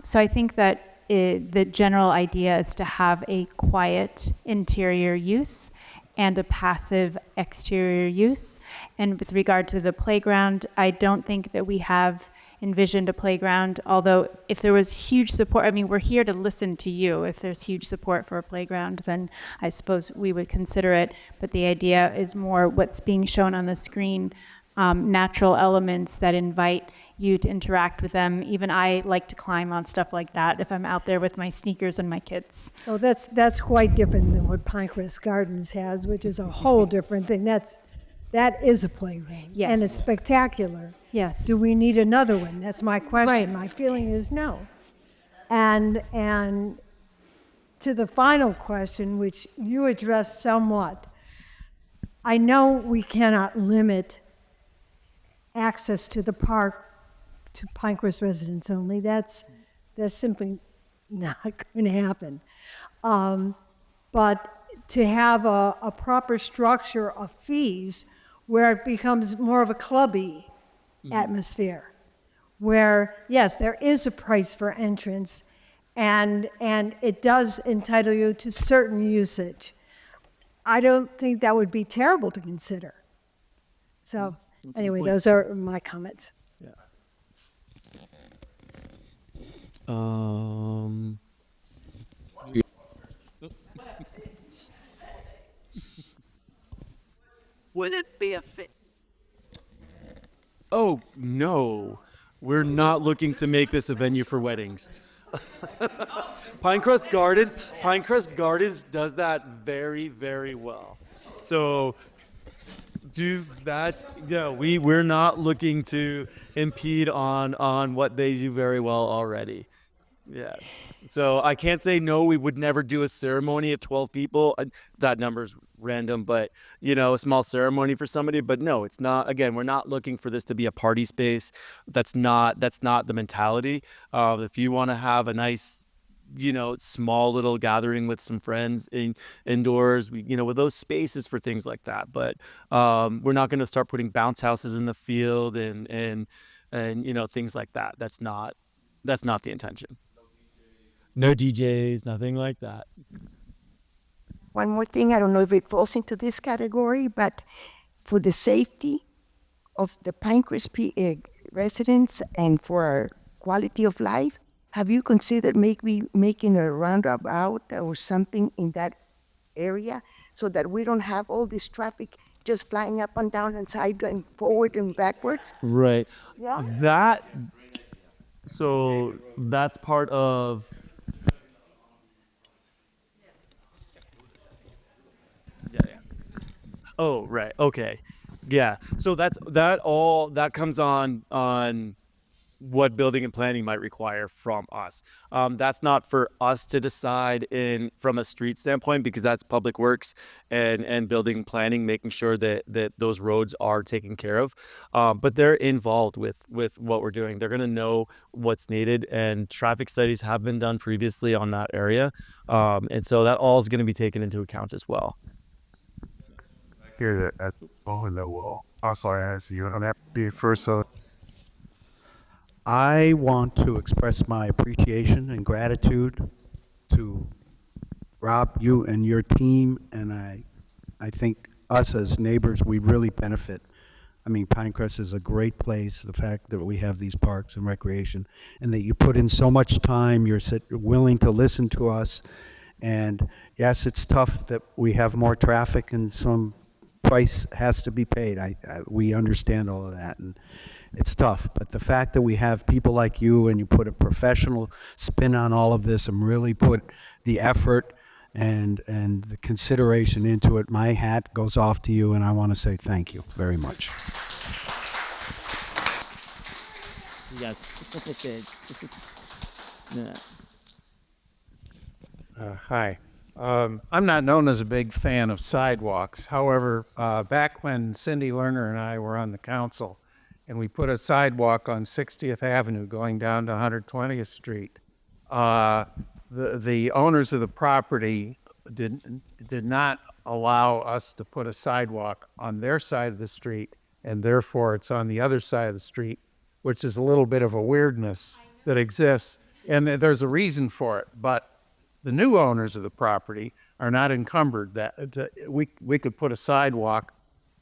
so I think that the general idea is to have a quiet interior use and a passive exterior use. And with regard to the playground, I don't think that we have envisioned a playground, although if there was huge support, I mean, we're here to listen to you. If there's huge support for a playground, then I suppose we would consider it. But the idea is more what's being shown on the screen, natural elements that invite you to interact with them. Even I like to climb on stuff like that if I'm out there with my sneakers and my kids. Oh, that's quite different than what Pinecrest Gardens has, which is a whole different thing. That is a playground. Yes. And it's spectacular. Yes. Do we need another one? That's my question. Right. My feeling is no. And to the final question, which you addressed somewhat, I know we cannot limit access to the park to Pinecrest residents only. That's simply not going to happen. But to have a proper structure of fees where it becomes more of a clubby atmosphere, where yes, there is a price for entrance, and it does entitle you to certain usage. I don't think that would be terrible to consider. So anyway, those are my comments. Would it be a fit? Oh, no. We're not looking to make this a venue for weddings. Pinecrest Gardens does that very, very well. So we're not looking to impede on what they do very well already. Yeah. So I can't say no, we would never do a ceremony of 12 people. That number's random, but a small ceremony for somebody. But no, it's not. Again, we're not looking for this to be a party space. That's not the mentality. If you want to have a nice, small little gathering with some friends indoors, with those spaces for things like that. But we're not going to start putting bounce houses in the field and things like that. That's not the intention. No DJs, nothing like that. one more thing. I don't know if it falls into this category, but for the safety of the Pinecrest residents and for our quality of life, have you considered maybe making a roundabout or something in that area so that we don't have all this traffic just flying up and down and side and forward and backwards? Right. Yeah. So that's part of. Yeah. Oh, right. Okay. Yeah. So that comes on what building and planning might require from us. That's not for us to decide from a street standpoint, because that's public works and building and planning, making sure that those roads are taken care of. But they're involved with what we're doing. They're going to know what's needed, and traffic studies have been done previously on that area. And so that all is going to be taken into account as well. Here at on the wall. Also, I ask you on that be first. I want to express my appreciation and gratitude to Rob, you and your team, and I think us as neighbors, we really benefit. I mean, Pinecrest is a great place. The fact that we have these parks and recreation, and that you put in so much time, you're willing to listen to us. And yes, it's tough that we have more traffic and some price has to be paid. We understand all of that, and it's tough. But the fact that we have people like you and you put a professional spin on all of this and really put the effort and the consideration into it, my hat goes off to you, and I want to say thank you very much. Yes. Hi. I'm not known as a big fan of sidewalks. However, back when Cindy Lerner and I were on the council and we put a sidewalk on 60th Avenue going down to 120th Street, the owners of the property did not allow us to put a sidewalk on their side of the street, and therefore it's on the other side of the street, which is a little bit of a weirdness that exists. And there's a reason for it, but the new owners of the property are not encumbered. We could put a sidewalk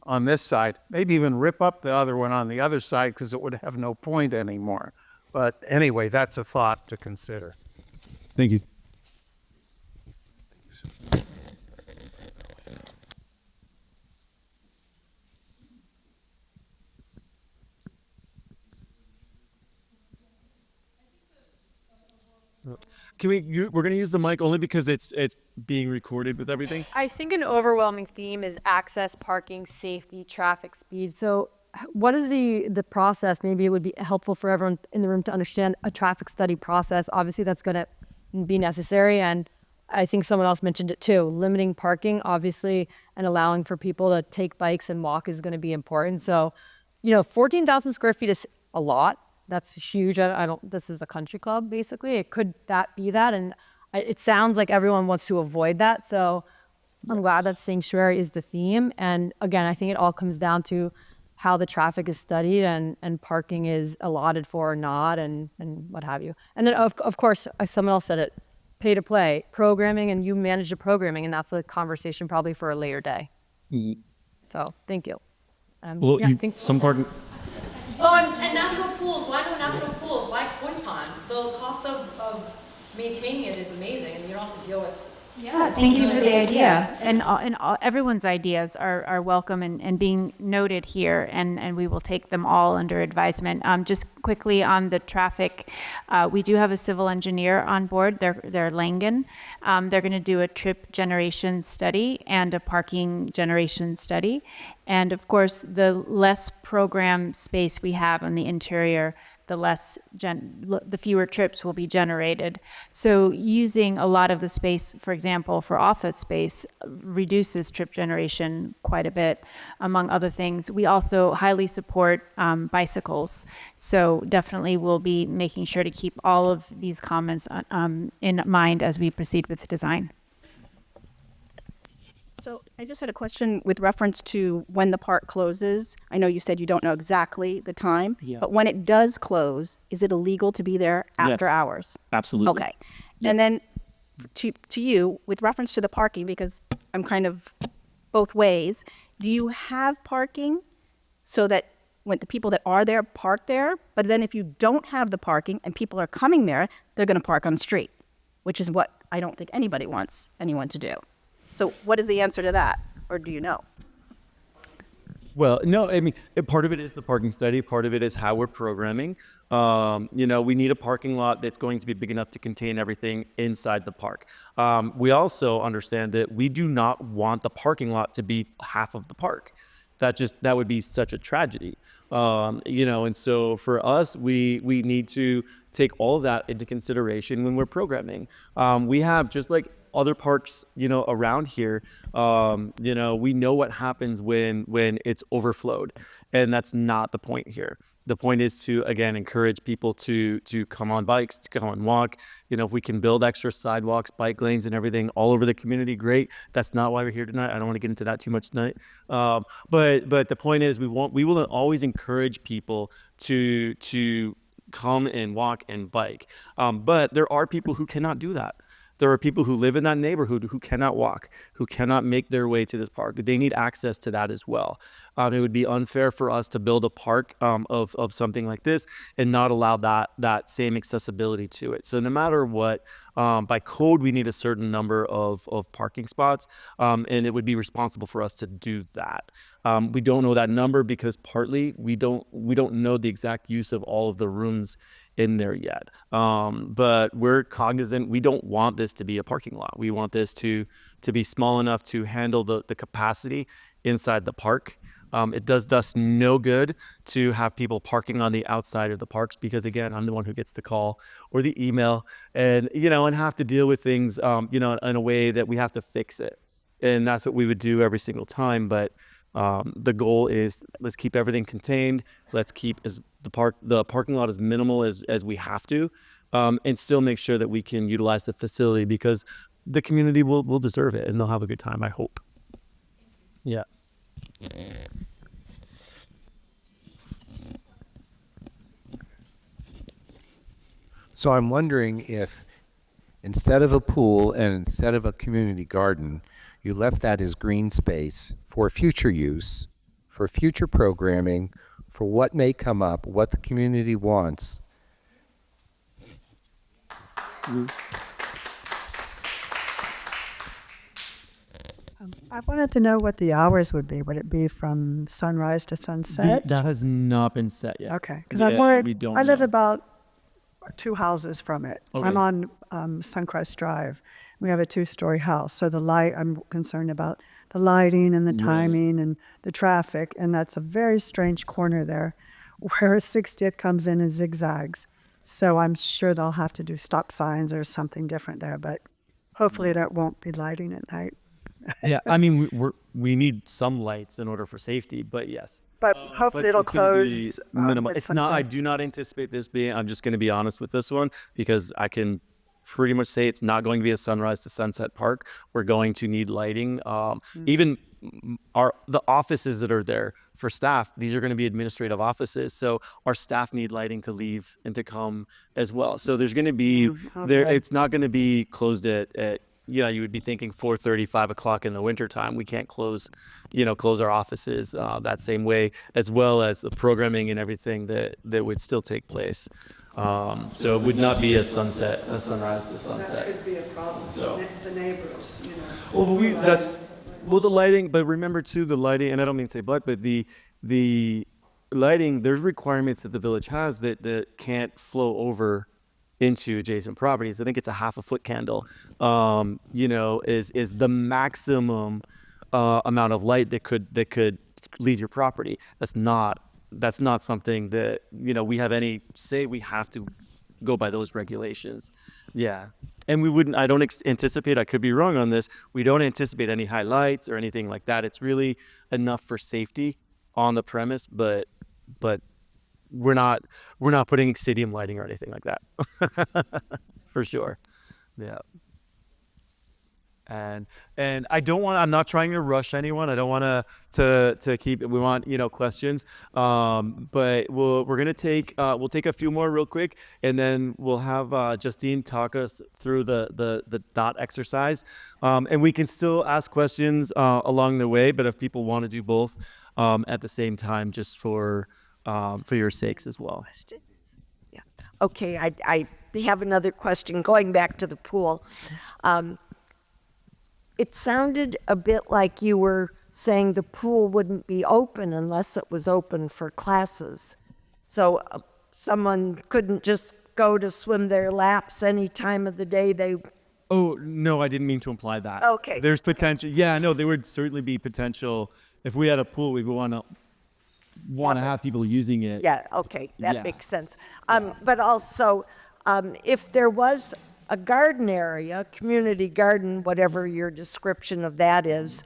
on this side, maybe even rip up the other one on the other side because it would have no point anymore. But anyway, that's a thought to consider. Thank you. We're going to use the mic only because it's being recorded with everything. I think an overwhelming theme is access, parking, safety, traffic speed. So what is the process? Maybe it would be helpful for everyone in the room to understand a traffic study process. Obviously that's going to be necessary. And I think someone else mentioned it too. Limiting parking, obviously, and allowing for people to take bikes and walk is going to be important. So, 14,000 square feet is a lot. That's huge. This is a country club, basically. Could that be that? And it sounds like everyone wants to avoid that. So I'm glad that sanctuary is the theme. And again, I think it all comes down to how the traffic is studied and parking is allotted for or not, and what have you. And then of course, as someone else said it, pay to play, programming, and you manage the programming, and that's a conversation probably for a later day. Mm-hmm. So thank you. Some parking. Oh, and natural pools. Why no natural pools? Why koi ponds? The cost of maintaining it is amazing, and you don't have to deal with. Yeah, thank you for the idea. And everyone's ideas are welcome and being noted here, and we will take them all under advisement. Just quickly on the traffic, we do have a civil engineer on board. They're Langen. They're going to do a trip generation study and a parking generation study. And of course, the less program space we have on the interior, the fewer trips will be generated. So using a lot of the space, for example, for office space, reduces trip generation quite a bit, among other things. We also highly support bicycles. So definitely we'll be making sure to keep all of these comments in mind as we proceed with the design. So I just had a question with reference to when the park closes. I know you said you don't know exactly the time, but when it does close, is it illegal to be there after hours? Absolutely. Okay. And then to you, with reference to the parking, because I'm kind of both ways. Do you have parking so that when the people that are there park there, but then if you don't have the parking and people are coming there, they're going to park on the street, which is what I don't think anybody wants anyone to do. So what is the answer to that? Or do you know? Well, no, I mean, part of it is the parking study. Part of it is how we're programming. We need a parking lot that's going to be big enough to contain everything inside the park. We also understand that we do not want the parking lot to be half of the park. That would be such a tragedy. And so for us, we need to take all of that into consideration when we're programming. We have, just like other parks, around here, we know what happens when it's overflowed, and that's not the point here. The point is to, again, encourage people to come on bikes, to come and walk. If we can build extra sidewalks, bike lanes, and everything all over the community, great. That's not why we're here tonight. I don't want to get into that too much tonight. But the point is, we will always encourage people to come and walk and bike. But there are people who cannot do that. There are people who live in that neighborhood who cannot walk, who cannot make their way to this park. They need access to that as well. It would be unfair for us to build a park of something like this and not allow that same accessibility to it. So no matter what, by code, we need a certain number of parking spots, and it would be responsible for us to do that. We don't know that number because partly we don't know the exact use of all of the rooms in there yet. But we're cognizant, we don't want this to be a parking lot. We want this to be small enough to handle the capacity inside the park. It does us no good to have people parking on the outside of the parks because, again, I'm the one who gets the call or the email and have to deal with things, in a way that we have to fix it. And that's what we would do every single time. But the goal is, let's keep everything contained. Let's keep the parking lot as minimal as we have to, and still make sure that we can utilize the facility because the community will deserve it and they'll have a good time, I hope. Yeah. So I'm wondering if instead of a pool and instead of a community garden, you left that as green space for future use, for future programming, for what may come up, what the community wants. I wanted to know what the hours would be. Would it be from sunrise to sunset? That has not been set yet. Okay, because I'm worried. I live know. about 2 houses from it. Okay. I'm on Suncrest Drive. We have a 2-story house, so I'm concerned about the lighting and the timing and the traffic, and that's a very strange corner there, where 60th comes in and zigzags. So I'm sure they'll have to do stop signs or something different there, but hopefully there won't be lighting at night. Yeah, I mean, we need some lights in order for safety, but yes. But hopefully it'll it's gonna be close. minimal. At It's not. I sunset. do not anticipate this being. I'm just going to be honest with this one because I can pretty much say it's not going to be a sunrise to sunset park. We're going to need lighting. Even the offices that are there for staff, these are going to be administrative offices. So our staff need lighting to leave and to come as well. So there's going to be there. Okay. It's not going to be closed at you would be thinking 4:30, 5 o'clock in the wintertime. We can't close our offices that same way, as well as the programming and everything that would still take place. So it would not be a sunrise to sunset. That could be a problem for the neighbors, Well, the lighting, but remember too, the lighting, and I don't mean to say but the lighting, there's requirements that the village has that can't flow over into adjacent properties. I think it's a 1/2 foot candle, is the maximum amount of light that could leave your property. That's not something that, we have any say. We have to go by those regulations. Yeah. And I don't anticipate, I could be wrong on this, we don't anticipate any high lights or anything like that. It's really enough for safety on the premise, but we're not putting stadium lighting or anything like that. For sure. Yeah. And I'm not trying to rush anyone. I don't want to keep, we want, questions. But we're going to we'll take a few more real quick, and then we'll have Justine talk us through the dot exercise. And we can still ask questions along the way, but if people want to do both at the same time, just for your sakes as well. Okay, I have another question going back to the pool. It sounded a bit like you were saying the pool wouldn't be open unless it was open for classes. So someone couldn't just go to swim their laps any time of the day they... Oh, no, I didn't mean to imply that. Okay. There's potential. Yeah, no, there would certainly be potential. If we had a pool, we would want to have people using it. Yeah, okay, that Yeah. makes sense. But also, if there was a garden area, community garden, whatever your description of that is,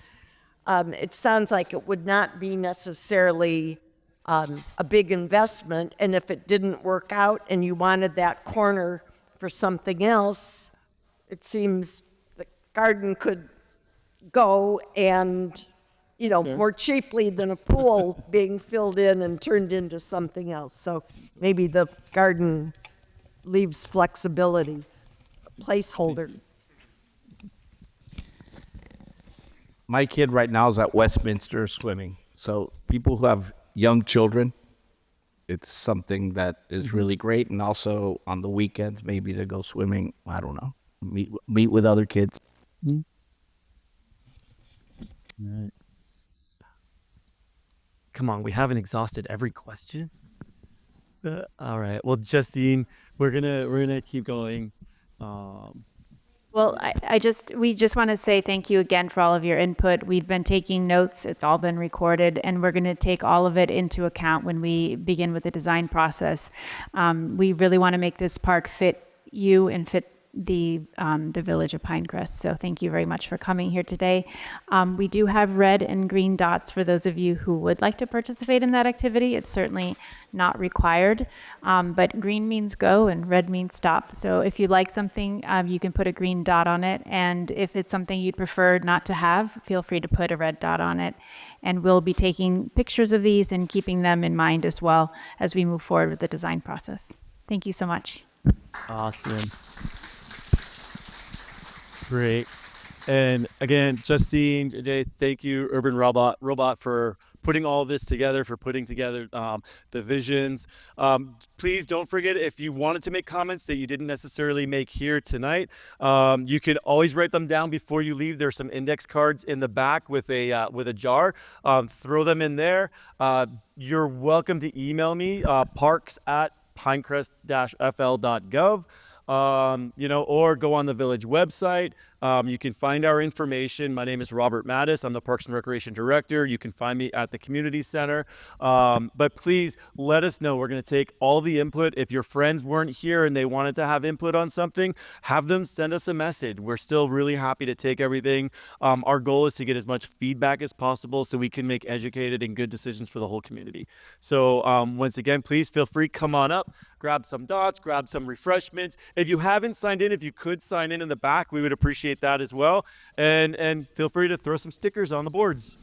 it sounds like it would not be necessarily a big investment. And if it didn't work out and you wanted that corner for something else, it seems the garden could go and, Sure. more cheaply than a pool being filled in and turned into something else. So maybe the garden leaves flexibility, placeholder. My kid right now is at Westminster swimming. So people who have young children, it's something that is really great. And also on the weekends, maybe to go swimming, I don't know, meet with other kids. Right. Come on, we haven't exhausted every question. All right. Well, Justine, we're gonna keep going. Well, we just want to say thank you again for all of your input. We've been taking notes. It's all been recorded, and we're going to take all of it into account when we begin with the design process. We really want to make this park fit you and fit the village of Pinecrest. So thank you very much for coming here today. We do have red and green dots for those of you who would like to participate in that activity. It's certainly not required, but green means go and red means stop. So if you like something, you can put a green dot on it. And if it's something you'd prefer not to have, feel free to put a red dot on it. And we'll be taking pictures of these and keeping them in mind as well as we move forward with the design process. Thank you so much. Awesome. Great. And again, Justine, Jay, thank you, Urban Robot, for putting all this together, for putting together the visions. Please don't forget, if you wanted to make comments that you didn't necessarily make here tonight, you can always write them down before you leave. There's some index cards in the back with a jar. Throw them in there. You're welcome to email me, parks@pinecrest-fl.gov. Or go on the village website. You can find our information. My name is Robert Mattis. I'm the Parks and Recreation Director. You can find me at the community center. But please let us know. We're going to take all the input. If your friends weren't here and they wanted to have input on something, have them send us a message. We're still really happy to take everything. Our goal is to get as much feedback as possible so we can make educated and good decisions for the whole community. So once again, please feel free, come on up, grab some dots, grab some refreshments. If you haven't signed in, if you could sign in the back, we would appreciate that as well. And feel free to throw some stickers on the boards.